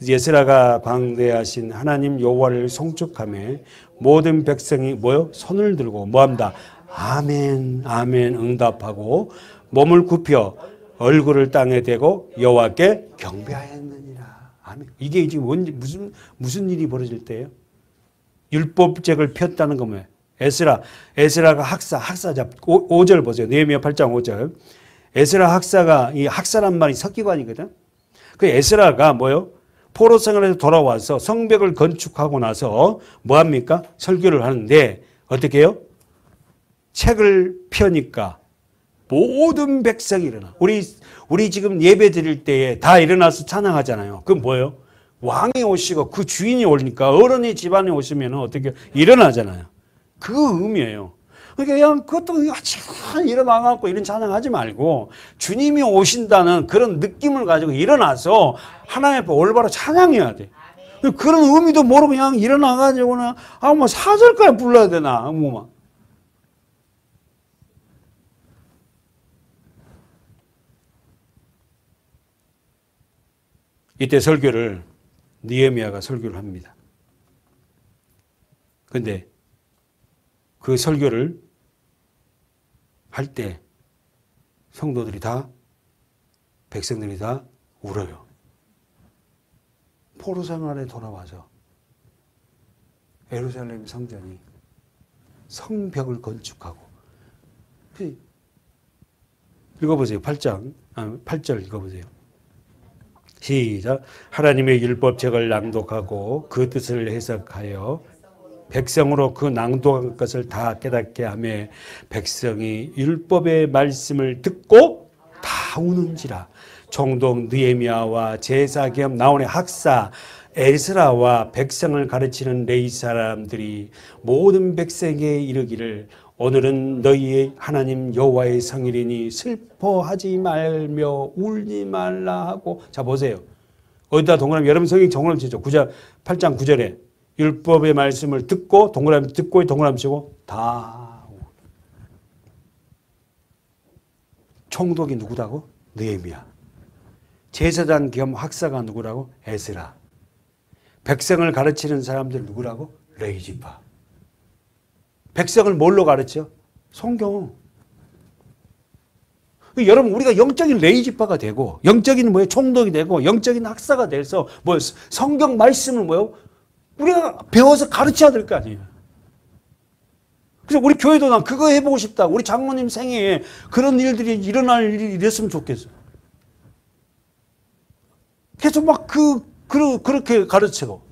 에스라가 광대하신 하나님 여호와를 송축하며 모든 백성이 손을 들고 뭐합니다? 아멘 아멘 응답하고 몸을 굽혀 얼굴을 땅에 대고 여호와께 경배하였느니라. 아멘. 이게 지금 무슨 일이 벌어질 때예요? 율법책을 폈다는 거 뭐예요? 에스라가 학사자 5절 보세요. 느헤미야 8장 5절. 에스라 학사가 이 학사란 말이 석기관이거든. 그 에스라가 포로 생활에서 돌아와서 성벽을 건축하고 나서 뭐합니까? 설교를 하는데 어떻게 해요? 책을 펴니까 모든 백성이 일어나. 우리 지금 예배 드릴 때에 다 일어나서 찬양하잖아요. 그건 뭐예요? 왕이 오시고 그 주인이 오니까 어른이 집안에 오시면 어떻게 일어나잖아요. 그 의미예요. 그러니까 그냥 그것도 일어나갖고 이런 찬양하지 말고 주님이 오신다는 그런 느낌을 가지고 일어나서 하나님 앞에 올바로 찬양해야 돼. 그런 의미도 모르고 그냥 일어나가지고는 뭐 4절까지 불러야 되나 뭐. 이때 설교를 느헤미야가 설교를 합니다. 근데 그 설교를 할 때 성도들이 다, 백성들이 다 울어요. 포로 생활에 돌아와서 예루살렘 성전이 성벽을 건축하고, 읽어보세요. 8절 읽어보세요. 시작. 하나님의 율법책을 낭독하고 그 뜻을 해석하여 백성으로 그 낭독한 것을 다 깨닫게 하며 백성이 율법의 말씀을 듣고 다 우는지라. 총독 느헤미야와 제사 겸 나온의 학사 에스라와 백성을 가르치는 레위 사람들이 모든 백성에게 이르기를 오늘은 너희의 하나님 여호와의 성일이니 슬퍼하지 말며 울지 말라 하고. 자 보세요. 어디다 동그라미, 여러분 성경 동그라미 치죠. 8장 9절에 율법의 말씀을 듣고 동그라미, 듣고 동그라미 치고 다. 총독이 누구다고? 느헤미야. 제사장 겸 학사가 누구라고? 에스라. 백성을 가르치는 사람들 누구라고? 레위지파. 백성을 뭘로 가르쳐? 성경. 여러분 우리가 영적인 레위지파가 되고 영적인 뭐예요? 총독이 되고 영적인 학사가 돼서 뭐 성경 말씀을 뭐요? 우리가 배워서 가르쳐야 될 거 아니에요. 그래서 우리 교회도 난 그거 해보고 싶다. 우리 장모님 생애에 그런 일들이 일어날 일이 이랬으면 좋겠어. 계속 막 그렇게 가르치고.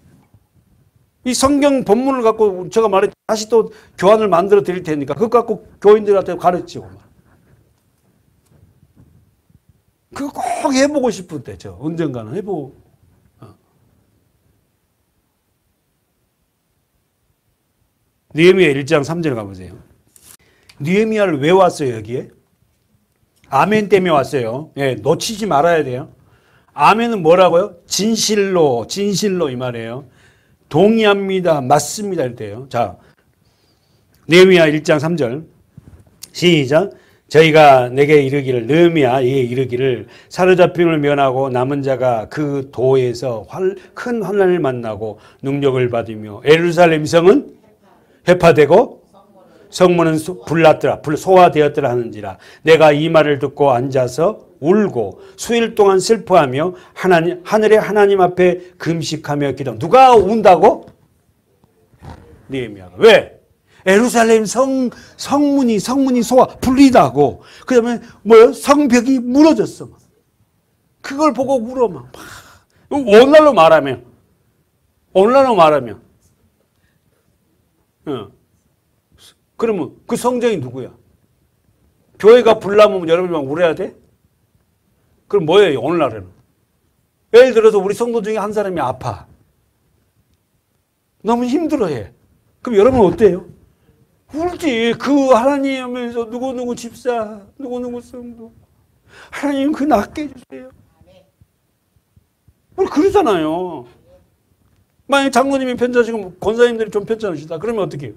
이 성경 본문을 갖고 제가 말했죠. 다시 또 교환을 만들어 드릴 테니까 그거 갖고 교인들한테 가르치고. 그거 꼭 해보고 싶을 죠. 언젠가는 해보고. 느헤미야 1장 3절 가보세요. 느헤미야를 왜 왔어요 여기에? 아멘 때문에 왔어요. 예, 놓치지 말아야 돼요. 아멘은 뭐라고요? 진실로 이 말이에요. 동의합니다. 맞습니다. 이때요. 자, 느헤미야 1장 3절 시작. 저희가 내게 이르기를, 느헤미야에게 이르기를 사로잡힘을 면하고 남은 자가 그 도에서 큰 환난을 만나고 능력을 받으며 예루살렘 성은 해파되고 성문은 불났더라, 소화되었더라 하는지라. 내가 이 말을 듣고 앉아서 울고 수일 동안 슬퍼하며 하늘의 하나님 앞에 금식하며 기도. 누가 운다고? 느헤미야가. 왜? 예루살렘 성문이 불리다고. 그 다음에 뭐요? 성벽이 무너졌어. 그걸 보고 울어. 막. 오늘날로 말하면. 그러면 그 성전이 누구야? 교회가 불나면 여러분이 막 울어야 돼? 그럼 뭐예요, 오늘날에는? 예를 들어서 우리 성도 중에 한 사람이 아파. 너무 힘들어해. 그럼 여러분 어때요? 울지. 그 하나님 하면서 누구누구 집사, 누구누구 성도. 하나님 그 낫게 해주세요. 우리 그러잖아요. 만약에 장로님이 편찮으시고 권사님들이 좀 편찮으시다. 그러면 어떻게 해요?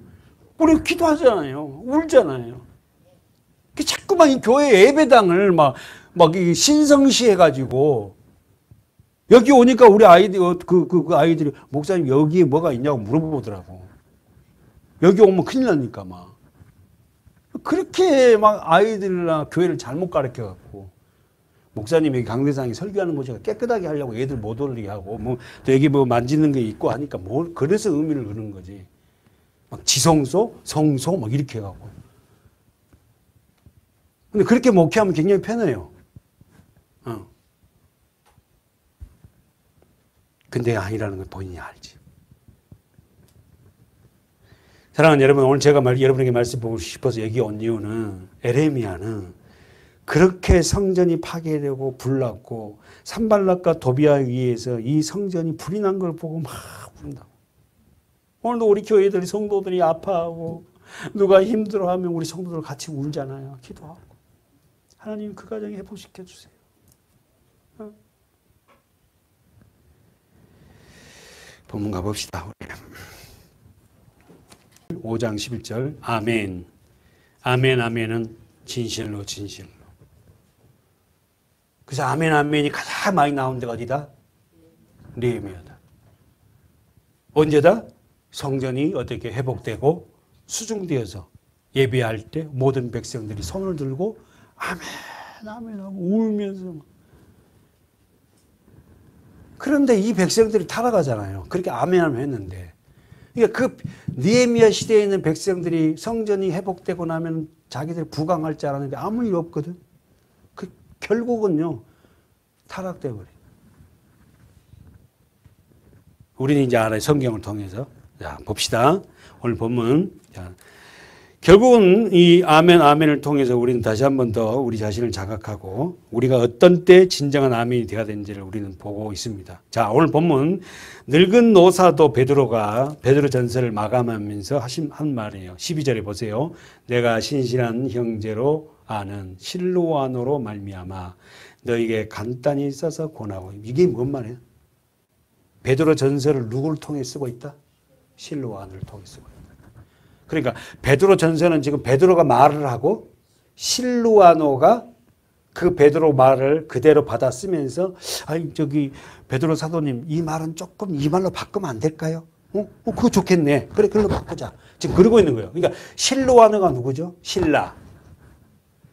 우리 기도하잖아요. 울잖아요. 자꾸만 이 교회 예배당을 막 신성시 해가지고 여기 오니까 우리 아이들이 목사님 여기에 뭐가 있냐고 물어보더라고. 여기 오면 큰일 나니까 막. 그렇게 막 아이들이나 교회를 잘못 가르쳐갖고 목사님 여기 강대상에 설교하는 곳이 깨끗하게 하려고 애들 못 올리게 하고 또 여기 만지는 게 있고 하니까 그래서 의미를 두는 거지. 막 지성소, 성소 막 이렇게 해갖고. 근데 그렇게 목회하면 굉장히 편해요. 근데 아니라는 걸 본인이 알지. 사랑하는 여러분, 오늘 제가 여러분에게 말씀드리고 싶어서 여기 온 이유는 에레미야는 그렇게 성전이 파괴되고 불났고 산발락과 도비아 위에서 이 성전이 불이 난 걸 보고 막 운다고. 오늘도 우리 교회들이 성도들이 아파하고 누가 힘들어하면 우리 성도들 같이 울잖아요. 기도하고. 하나님 그 가정에 회복시켜주세요. 본문 가봅시다. 5장 11절 아멘. 아멘 아멘은 진실로. 그래서 아멘 아멘이 가장 많이 나온 데가 어디다? 느헤미야다. 언제다? 성전이 어떻게 회복되고 수중되어서 예배할 때 모든 백성들이 손을 들고 아멘 아멘 하고 울면서. 그런데 이 백성들이 타락하잖아요. 그렇게 아멘 아멘 했는데. 그러니까 그 느헤미야 시대에 있는 백성들이 성전이 회복되고 나면 자기들이 부강할 줄 알았는데 아무 일 없거든. 그 결국은요 타락돼 버려. 우리는 이제 알아요. 성경을 통해서. 자, 봅시다. 오늘 본문. 자, 결국은 이 아멘, 아멘을 통해서 우리는 다시 한 번 더 우리 자신을 자각하고 우리가 어떤 때 진정한 아멘이 되어야 되는지를 우리는 보고 있습니다. 자, 오늘 본문 늙은 노사도 베드로가 베드로 전서를 마감하면서 한 말이에요. 12절에 보세요. 내가 신실한 형제로 아는 실로아노로 말미암아 너에게 간단히 써서 권하고. 이게 뭔 말이에요? 베드로 전서를 누구를 통해 쓰고 있다? 실로아노를 통해 쓰고 있다. 그러니까 베드로 전서는 지금 베드로가 말을 하고 실로아노가 그 베드로 말을 그대로 받아 쓰면서 아니 저기 베드로 사도님 이 말은 조금 이 말로 바꾸면 안 될까요? 그거 좋겠네. 그래 그걸로 바꾸자. 지금 그러고 있는 거예요. 그러니까 실로아노가 누구죠?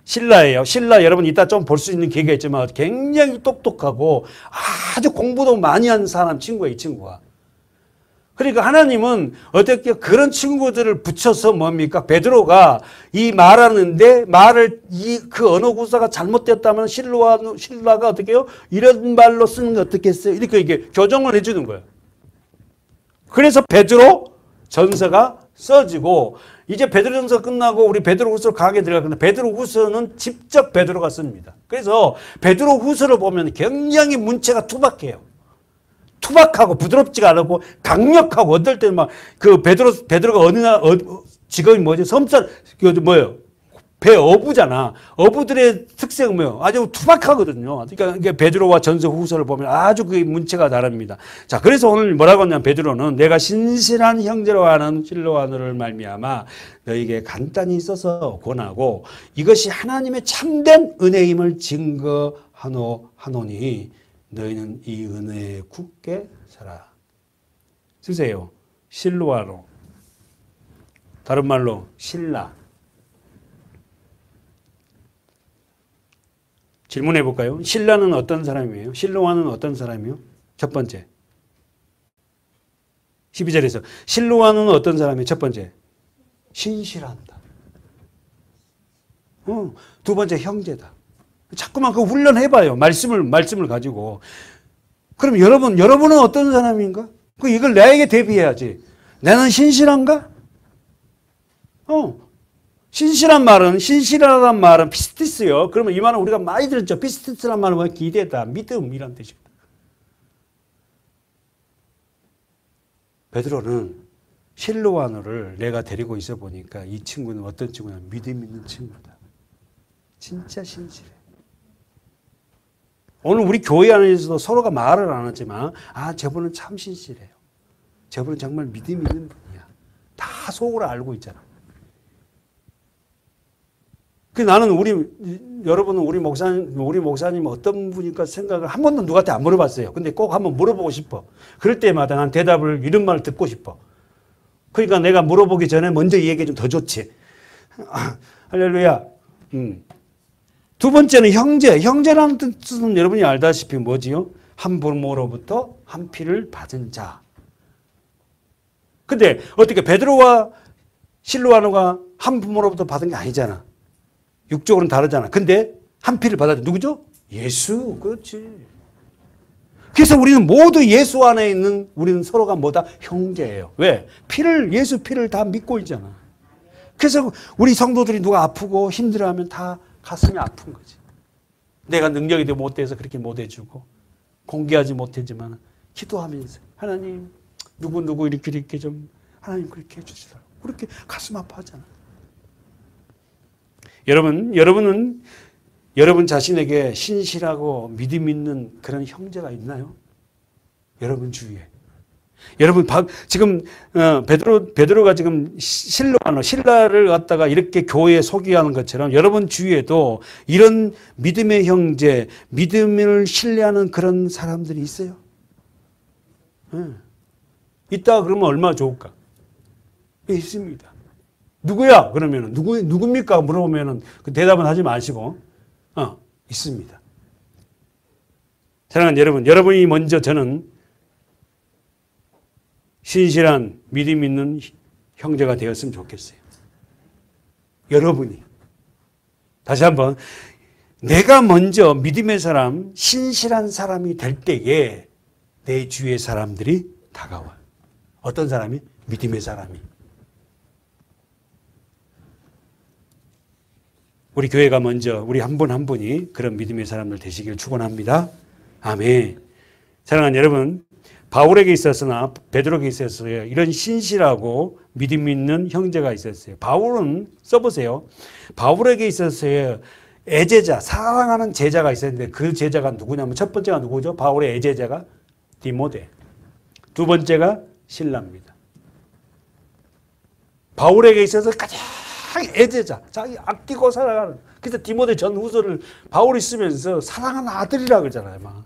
신라예요. 신라 여러분 이따 좀 볼 수 있는 기회가 있지만 굉장히 똑똑하고 아주 공부도 많이 한 사람 친구예요. 이 친구가. 그러니까 하나님은 어떻게 그런 친구들을 붙여서 뭡니까? 베드로가 이 말하는데 말을 그 언어 구사가 잘못됐다면 신라가 어떻게 해요? 이런 말로 쓰는 게 어떻겠어요? 이렇게 이게 교정을 해주는 거예요. 그래서 베드로 전서가 써지고 이제 베드로전서 끝나고 우리 베드로후서로 강하게 들어가는데 베드로후서는 직접 베드로가 씁니다. 그래서 베드로후서를 보면 굉장히 문체가 투박해요. 투박하고 부드럽지가 않고 강력하고 어떨 때는 막 그 베드로가 직업이 뭐지? 섬살 뭐예요? 배 어부잖아. 어부들의 특색은 뭐예요? 아주 투박하거든요. 그러니까 베드로와 전서 후서를 보면 아주 그 문체가 다릅니다. 자, 그래서 오늘 뭐라고 하냐면 베드로는 내가 신실한 형제로 아는 실로아노를 말미암아 너에게 간단히 써서 권하고 이것이 하나님의 참된 은혜임을 증거하노니 너희는 이 은혜에 굳게 서라. 쓰세요. 실로아노. 다른 말로 신라. 질문해 볼까요? 신라는 어떤 사람이에요? 실로아는 어떤 사람이요? 첫 번째. 12절에서 실로아는 어떤 사람이에요? 첫 번째. 신실한다. 두 번째 형제다. 자꾸만 그 훈련해봐요. 말씀을 가지고. 그럼 여러분은 어떤 사람인가? 이걸 나에게 대비해야지. 나는 신실한가? 신실하다는 말은 피스티스요. 그러면 이 말은 우리가 많이 들었죠. 피스티스라는 말은 뭐야? 기대다, 믿음이란 뜻입니다. 베드로는 실로아노를 내가 데리고 있어 보니까 이 친구는 어떤 친구냐? 믿음 있는 친구다. 진짜 신실해. 오늘 우리 교회 안에서도 서로가 말을 안 하지만 저분은 참 신실해요. 저분은 정말 믿음 있는 분이야. 다 속으로 알고 있잖아. 나는 여러분은 우리 목사님 어떤 분일까 생각을 한 번도 누구한테 안 물어봤어요. 근데 꼭 한번 물어보고 싶어. 그럴 때마다 난 대답을 이런 말을 듣고 싶어. 그러니까 내가 물어보기 전에 먼저 얘기해 주면 더 좋지. 할렐루야. 두 번째는 형제. 형제라는 뜻은 여러분이 알다시피 뭐지요? 한 부모로부터 한 피를 받은 자. 근데 어떻게 베드로와 실로아노가 한 부모로부터 받은 게 아니잖아. 육적으로는 다르잖아. 근데 한 피를 받았죠. 누구죠? 예수. 그렇지. 그래서 우리는 모두 예수 안에 있는 우리는 서로가 뭐다? 형제예요. 왜? 예수 피를 다 믿고 있잖아. 그래서 우리 성도들이 누가 아프고 힘들어하면 다 가슴이 아픈 거지. 내가 능력이 못 돼서 그렇게 못 해주고 공개하지 못했지만 기도하면서 하나님 누구 이렇게 좀 하나님 그렇게 해주시더라고. 그렇게 가슴 아파하잖아. 여러분은 여러분 자신에게 신실하고 믿음 있는 그런 형제가 있나요? 여러분 주위에. 여러분 지금 베드로가 지금 신라를 갖다가 이렇게 교회에 소개하는 것처럼 여러분 주위에도 이런 믿음의 형제, 믿음을 신뢰하는 그런 사람들이 있어요. 있다 그러면 얼마나 좋을까? 있습니다. 누구야? 그러면은 누굽니까? 물어보면은 그 대답은 하지 마시고 있습니다. 사랑하는 여러분, 여러분이 먼저 저는 신실한 믿음 있는 형제가 되었으면 좋겠어요. 여러분이. 다시 한번, 내가 먼저 믿음의 사람, 신실한 사람이 될 때에 내 주위의 사람들이 다가와요. 어떤 사람이? 믿음의 사람이. 우리 교회가 먼저 우리 한 분 한 분이 그런 믿음의 사람들 되시길 축원합니다. 아멘. 사랑하는 여러분, 바울에게 있어서나 베드로에게 있어서요, 이런 신실하고 믿음 있는 형제가 있었어요. 바울은 써보세요. 바울에게 있어서요, 애제자, 사랑하는 제자가 있었는데 그 제자가 누구냐면 첫 번째가 누구죠? 바울의 애제자가 디모데. 두 번째가 실라입니다. 바울에게 있어서 가장 애제자, 자기 아끼고 사랑하는. 그래서 디모데 전후서를 바울이 쓰면서 사랑하는 아들이라 그러잖아요. 막.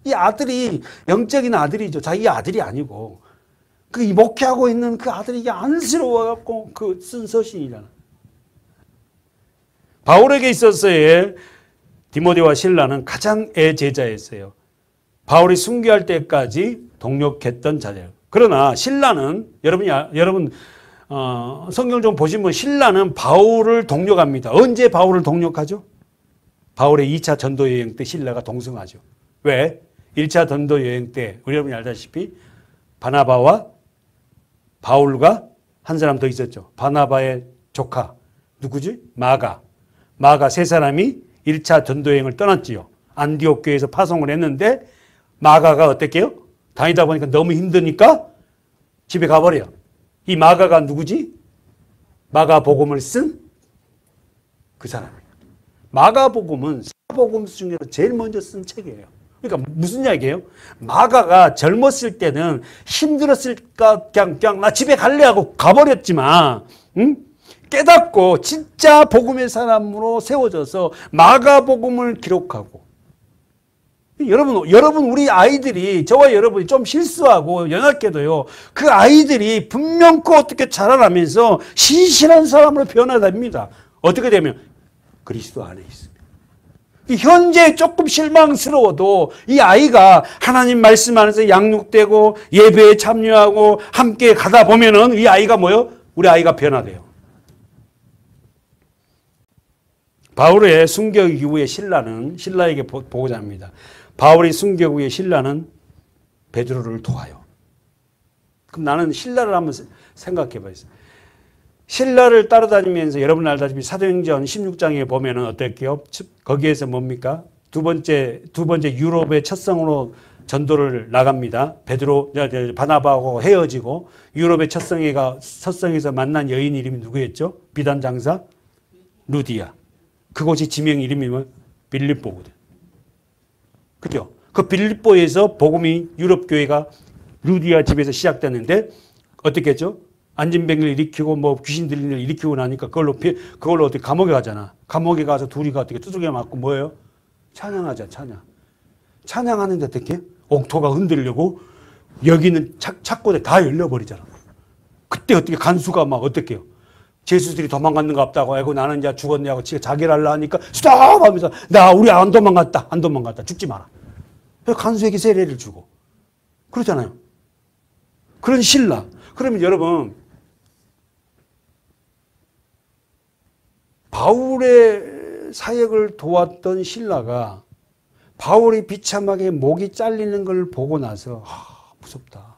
이 아들이 영적인 아들이죠. 자기 아들이 아니고 그 목회하고 있는 그 아들이 이게 안쓰러워갖고 그 쓴 서신이잖아. 바울에게 있어서의 디모데와 실라는 가장 애제자였어요. 바울이 순교할 때까지 동역했던 자녀예요. 그러나 실라는 여러분 성경 좀 보시면 실라는 바울을 동역합니다. 언제 바울을 동역하죠? 바울의 2차 전도 여행 때 실라가 동승하죠. 왜? 1차 전도 여행 때 여러분이 알다시피 바나바와 바울과 한 사람 더 있었죠. 바나바의 조카 누구지? 마가 세 사람이 1차 전도 여행을 떠났지요. 안디옥 교회에서 파송을 했는데 마가가 어땠게요? 다니다 보니까 너무 힘드니까 집에 가버려. 이 마가가 누구지? 마가복음을 쓴 그 사람이에요. 마가복음은 사복음 중에서 제일 먼저 쓴 책이에요. 그러니까 무슨 이야기예요? 마가가 젊었을 때는 힘들었을까 그냥 나 집에 갈래 하고 가버렸지만 깨닫고 진짜 복음의 사람으로 세워져서 마가복음을 기록하고 여러분 우리 아이들이 저와 여러분이 좀 실수하고 연약해도요 그 아이들이 분명코 어떻게 자라나면서 신실한 사람으로 변화됩니다. 어떻게 되면 그리스도 안에 있습니다. 현재 조금 실망스러워도 이 아이가 하나님 말씀 안에서 양육되고 예배에 참여하고 함께 가다 보면은 이 아이가 뭐요? 우리 아이가 변화돼요. 바울의 순교 이후에 신라에게 보고자 합니다. 바울이 순교 후에 신라는 베드로를 도와요. 그럼 나는 신라를 한번 생각해 봐요. 신라를 따라다니면서 여러분 알다시피 사도행전 16장에 보면은 어떨게요? 거기에서 뭡니까? 두 번째 유럽의 첫 성으로 전도를 나갑니다. 바나바하고 헤어지고 유럽의 첫 성에서 만난 여인 이름이 누구였죠? 비단 장사 루디아. 그곳이 지명 이름이 뭐? 빌립보거든. 그죠? 그 빌립보에서 복음이 유럽 교회가 루디아 집에서 시작됐는데 어떻게 했죠? 안진병을 일으키고 뭐 귀신 들리는 일 일으키고 나니까 그걸로 어떻게 감옥에 가잖아. 감옥에 가서 둘이가 어떻게 두들겨 맞고 뭐예요? 찬양하자, 찬양. 찬양하는데 어떻게? 옥토가 흔들려고 여기는 착고대 다 열려버리잖아. 그때 어떻게 간수가 막 어떻게 해요? 제수들이 도망갔는 것 같다고 하고 나는 이제 죽었냐고 자기를 하려 하니까 스톱! 하면서 우리 안 도망갔다. 죽지 마라. 간수에게 세례를 주고. 그러잖아요. 그런 신라. 그러면 여러분, 바울의 사역을 도왔던 신라가 바울이 비참하게 목이 잘리는 걸 보고 나서 무섭다.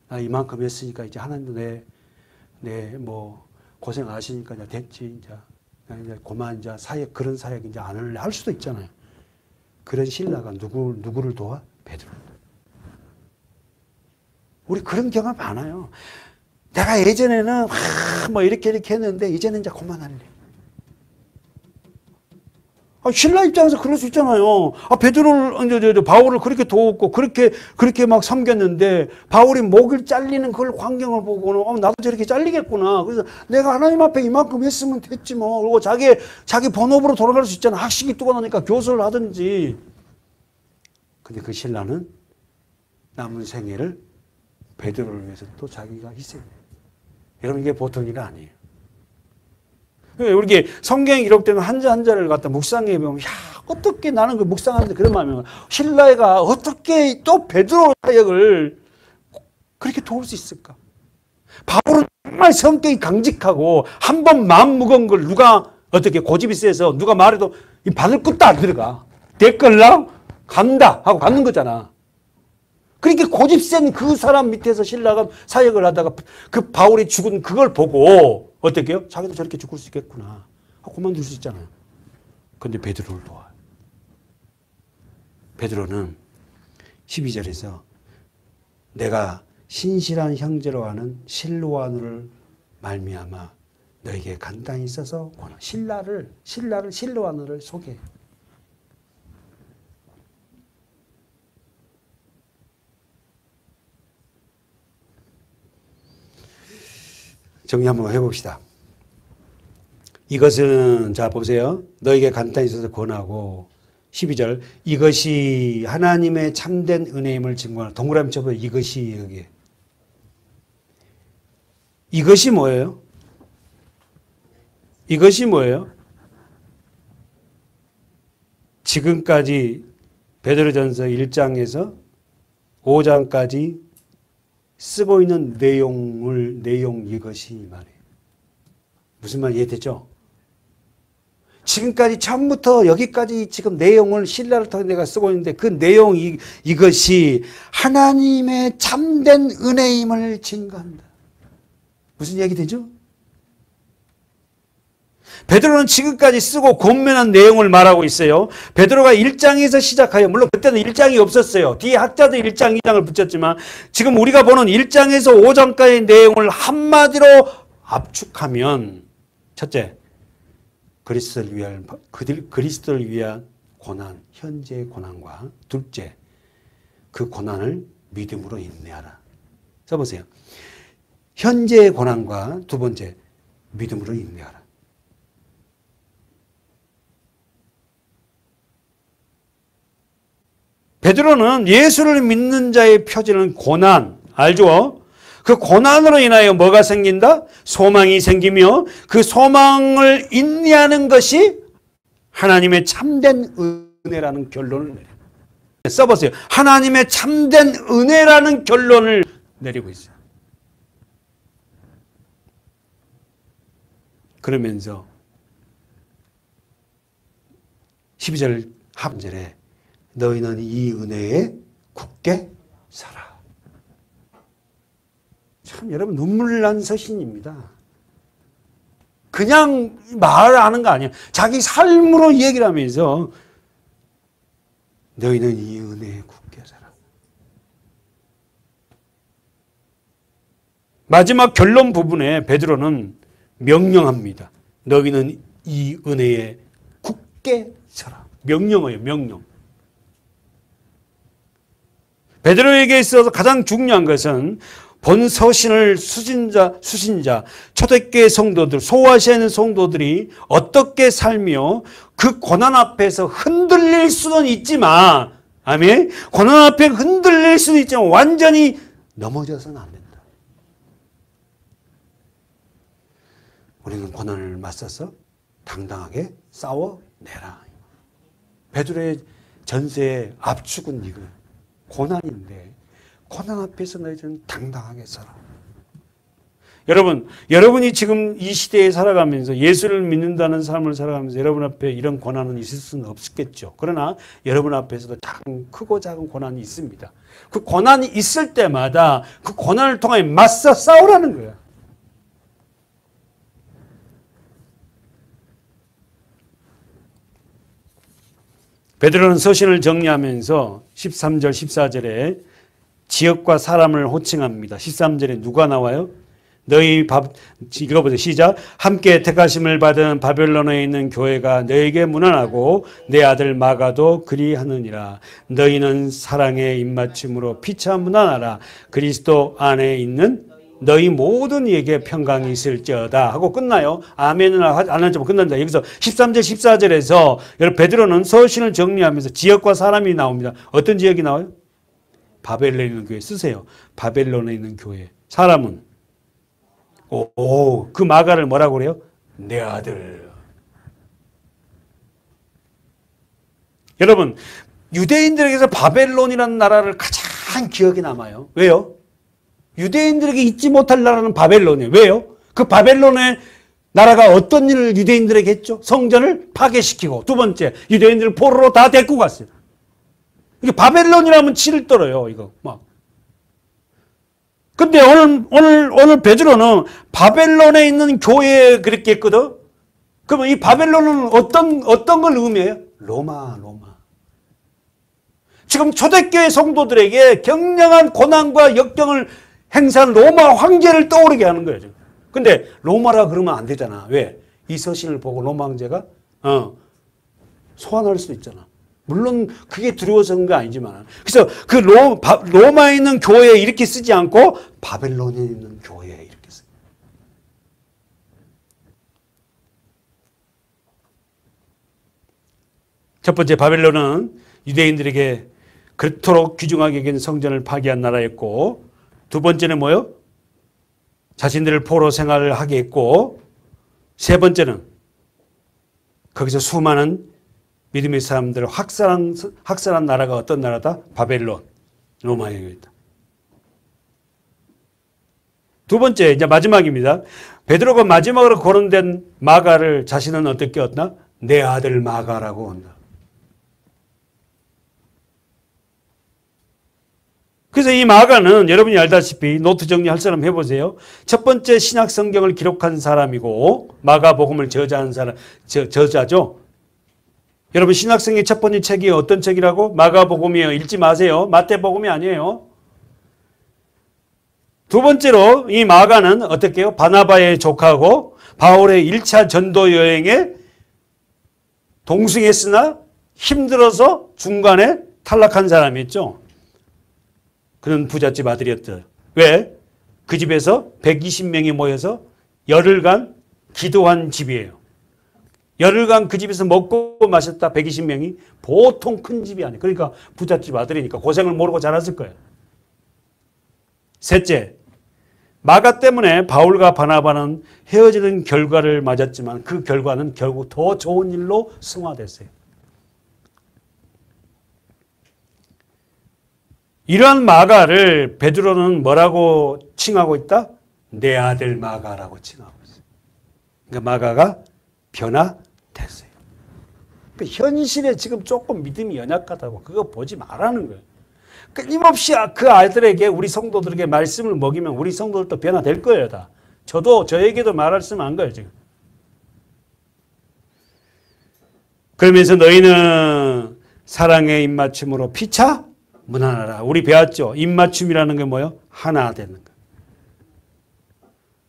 나 이만큼 했으니까 이제 하나님도 내 뭐 고생 하시니까 이제 됐지. 이제 그만 이제 그런 사역 이제 안 할래 할 수도 있잖아요. 그런 신라가 누구를 도와? 베드로. 우리 그런 경험 많아요. 내가 예전에는 뭐 이렇게 했는데 이제는 이제 그만할래. 신라 입장에서 그럴 수 있잖아요. 바울을 그렇게 도웠고 그렇게 막 섬겼는데 바울이 목을 잘리는 그걸 광경을 보고는 나도 저렇게 잘리겠구나. 그래서 내가 하나님 앞에 이만큼 했으면 됐지 뭐. 그리고 자기 본업으로 돌아갈 수 있잖아. 학식이 뜨고 나니까 교수를 하든지. 근데 그 신라는 남은 생애를 베드로를 위해서 또 자기가 희생해. 여러분 이게 보통 일 아니에요. 이렇게 성경에 기록되는 한자 한자를 갖다 묵상해 보면 야 어떻게 나는 그 묵상하는데 그런 마음이 신라가 어떻게 또 베드로 사역을 그렇게 도울 수 있을까? 바울은 정말 성격이 강직하고 한 번 마음 무거운 걸 누가 어떻게 고집이 세서 누가 말해도 받을 것도 안 들어가. 댓글랑 간다 하고 받는 거잖아. 그렇게 고집 센 그 사람 밑에서 신라가 사역을 하다가 그 바울이 죽은 그걸 보고 어떻게 해요? 자기도 저렇게 죽을 수 있겠구나 하고 그만둘 수 있잖아요. 근데 베드로를 도와요. 베드로는 12절에서 내가 신실한 형제로 하는 실로아누를 말미암아 너에게 간단히 써서 신라를 실로아누를 소개해요. 정리 한번 해봅시다. 이것은 자 보세요. 너에게 간단히 써서 권하고 12절 이것이 하나님의 참된 은혜임을 증거하는 동그라미 쳐서 이것이 여기 이것이 뭐예요? 이것이 뭐예요? 지금까지 베드로전서 1장에서 5장까지 쓰고 있는 내용 이것이 말이에요. 무슨 말 이해됐죠? 지금까지 처음부터 여기까지 지금 내용을 신라를 통해 내가 쓰고 있는데 그 내용 이것이 하나님의 참된 은혜임을 증거한다. 무슨 얘기 되죠? 베드로는 지금까지 쓰고 권면한 내용을 말하고 있어요. 베드로가 1장에서 시작하여 물론 그때는 1장이 없었어요. 뒤에 학자들 1장, 2장을 붙였지만 지금 우리가 보는 1장에서 5장까지의 내용을 한마디로 압축하면 첫째, 그리스도를 위한 고난, 현재의 고난과 둘째, 그 고난을 믿음으로 인내하라. 써보세요. 현재의 고난과 두 번째, 믿음으로 인내하라. 베드로는 예수를 믿는 자의 표지는 고난, 알죠? 그 고난으로 인하여 뭐가 생긴다? 소망이 생기며 그 소망을 인내하는 것이 하나님의 참된 은혜라는 결론을 내려요. 써보세요. 하나님의 참된 은혜라는 결론을 내리고 있어요. 그러면서 12절 하반절에 너희는 이 은혜에 굳게 살아. 참 여러분 눈물 난 서신입니다. 그냥 말하는 거 아니에요. 자기 삶으로 얘기를 하면서 너희는 이 은혜에 굳게 살아. 마지막 결론 부분에 베드로는 명령합니다. 너희는 이 은혜에 굳게 살아. 명령어예요. 명령. 베드로에게 있어서 가장 중요한 것은 본 서신을 수신자, 초대교회 성도들, 소아시아에 있는 성도들이 어떻게 살며 그 고난 앞에서 흔들릴 수는 있지만, 아멘? 고난 앞에 흔들릴 수는 있지만 완전히 넘어져서는 안 된다. 우리는 고난을 맞서서 당당하게 싸워내라. 베드로의 전세의 압축은 이거 고난인데 고난 앞에서 너희들은 당당하게 살아. 여러분이 지금 이 시대에 살아가면서 예수를 믿는다는 삶을 살아가면서 여러분 앞에 이런 고난은 있을 수는 없겠죠. 그러나 여러분 앞에서도 크고 작은 고난이 있습니다. 그 고난이 있을 때마다 그 고난을 통해 맞서 싸우라는 거야. 베드로는 서신을 정리하면서 13절, 14절에 지역과 사람을 호칭합니다. 13절에 누가 나와요? 읽어보세요. 시작. 함께 택하심을 받은 바벨론에 있는 교회가 너에게 문안하고 내 아들 마가도 그리하느니라. 너희는 사랑의 입맞춤으로 피차 문안하라. 그리스도 안에 있는 너희 모든 이에게 평강이 있을지어다 하고 끝나요. 아멘은 안 하지만 끝난다. 여기서 13절 14절에서 여러분 베드로는 서신을 정리하면서 지역과 사람이 나옵니다. 어떤 지역이 나와요? 바벨론에 있는 교회 쓰세요. 바벨론에 있는 교회. 사람은 그 마가를 뭐라고 그래요? 내 아들. 여러분, 유대인들에게서 바벨론이라는 나라를 가장 기억에 남아요. 왜요? 유대인들에게 잊지 못할 나라는 바벨론이에요. 왜요? 그 바벨론의 나라가 어떤 일을 유대인들에게 했죠? 성전을 파괴시키고, 두 번째, 유대인들을 포로로 다 데리고 갔어요. 이게 바벨론이라면 치를 떨어요, 이거. 막. 근데 오늘 베드로는 바벨론에 있는 교회에 그렇게 했거든? 그러면 이 바벨론은 어떤 걸 의미해요? 로마. 지금 초대교회 성도들에게 경량한 고난과 역경을 행사한 로마 황제를 떠오르게 하는 거예요, 지금. 근데 로마라 그러면 안 되잖아. 왜? 이 서신을 보고 로마 황제가 소환할 수도 있잖아. 물론 그게 두려워서 그런 거 아니지만. 그래서 그 로마에 있는 교회에 이렇게 쓰지 않고 바벨론에 있는 교회에 이렇게 써요. 첫 번째, 바벨론은 유대인들에게 그토록 귀중하게 여긴 성전을 파괴한 나라였고, 두 번째는 뭐요? 자신들을 포로 생활을 하게 했고, 세 번째는 거기서 수많은 믿음의 사람들을 학살한 나라가 어떤 나라다? 바벨론, 로마였다. 두 번째, 이제 마지막입니다. 베드로가 마지막으로 거론된 마가를 자신은 어떻게 얻나? 내 아들 마가라고 한다. 그래서 이 마가는 여러분이 알다시피 노트 정리할 사람 해보세요. 첫 번째 신약 성경을 기록한 사람이고 마가복음을 저자한 사람, 저자죠. 여러분 신약 성경 첫 번째 책이 어떤 책이라고? 마가복음이에요. 읽지 마세요. 마태복음이 아니에요. 두 번째로 이 마가는 어떻게 해요? 바나바의 조카고 바울의 1차 전도 여행에 동승했으나 힘들어서 중간에 탈락한 사람이었죠. 그는 부잣집 아들이었죠. 왜? 그 집에서 120명이 모여서 열흘간 기도한 집이에요. 열흘간 그 집에서 먹고 마셨다 120명이 보통 큰 집이 아니에요. 그러니까 부잣집 아들이니까 고생을 모르고 자랐을 거예요. 셋째, 마가 때문에 바울과 바나바는 헤어지는 결과를 맞았지만 그 결과는 결국 더 좋은 일로 승화됐어요. 이러한 마가를 베드로는 뭐라고 칭하고 있다? 내 아들 마가라고 칭하고 있어요. 그러니까 마가가 변화됐어요. 그러니까 현실에 지금 조금 믿음이 연약하다고 그거 보지 말라는 거예요. 끊임없이 그 아이들에게 우리 성도들에게 말씀을 먹이면 우리 성도들도 변화될 거예요. 다. 저에게도 말씀한 거예요. 지금. 그러면서 너희는 사랑의 입맞춤으로 피차 무난하라. 우리 배웠죠. 입맞춤이라는 게 뭐예요? 하나 되는 거.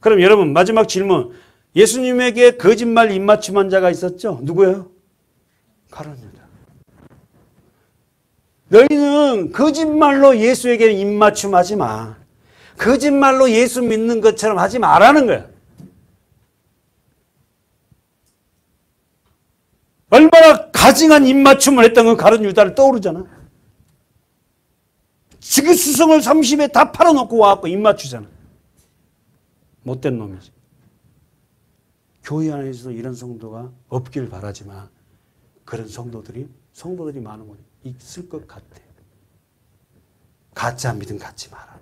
그럼 여러분 마지막 질문. 예수님에게 거짓말 입맞춤한 자가 있었죠? 누구예요? 가룟 유다. 너희는 거짓말로 예수에게 입맞춤하지 마. 거짓말로 예수 믿는 것처럼 하지 말라는 거야. 얼마나 가증한 입맞춤을 했던 건 가룟 유다를 떠오르잖아. 지그수성을 30에 다 팔아놓고 와갖고 입맞추잖아. 못된 놈이지. 교회 안에서 이런 성도가 없길 바라지만 그런 성도들이 많은 거예요. 있을 것 같아. 가짜 믿음 갖지 마라.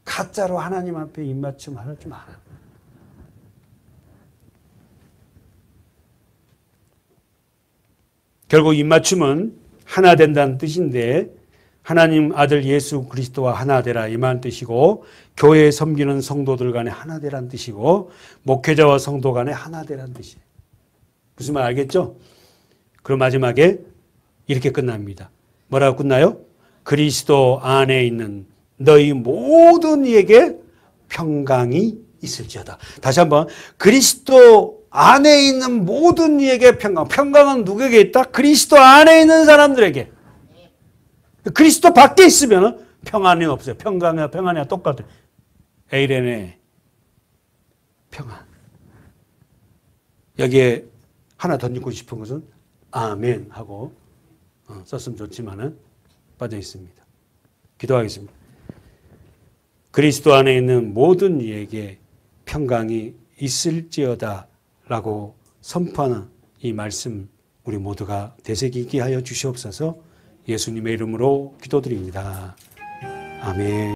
가짜로 하나님 앞에 입맞춤 하지 마라. 결국 입맞춤은 하나 된다는 뜻인데 하나님 아들 예수 그리스도와 하나 되라 이 말 뜻이고 교회에 섬기는 성도들 간에 하나 되라는 뜻이고 목회자와 성도 간에 하나 되라는 뜻이에요. 무슨 말 알겠죠? 그럼 마지막에 이렇게 끝납니다. 뭐라고 끝나요? 그리스도 안에 있는 너희 모든 이에게 평강이 있을지어다. 다시 한번 그리스도 안에 있는 모든 이에게 평강. 평강은 누구에게 있다? 그리스도 안에 있는 사람들에게. 그리스도 밖에 있으면 평안이 없어요. 평안이야 똑같아요. 에이레네 평안. 여기에 하나 던지고 싶은 것은 아멘 하고 썼으면 좋지만은 빠져 있습니다. 기도하겠습니다. 그리스도 안에 있는 모든 이에게 평강이 있을지어다 라고 선포하는 이 말씀 우리 모두가 되새기게 하여 주시옵소서. 예수님의 이름으로 기도드립니다. 아멘.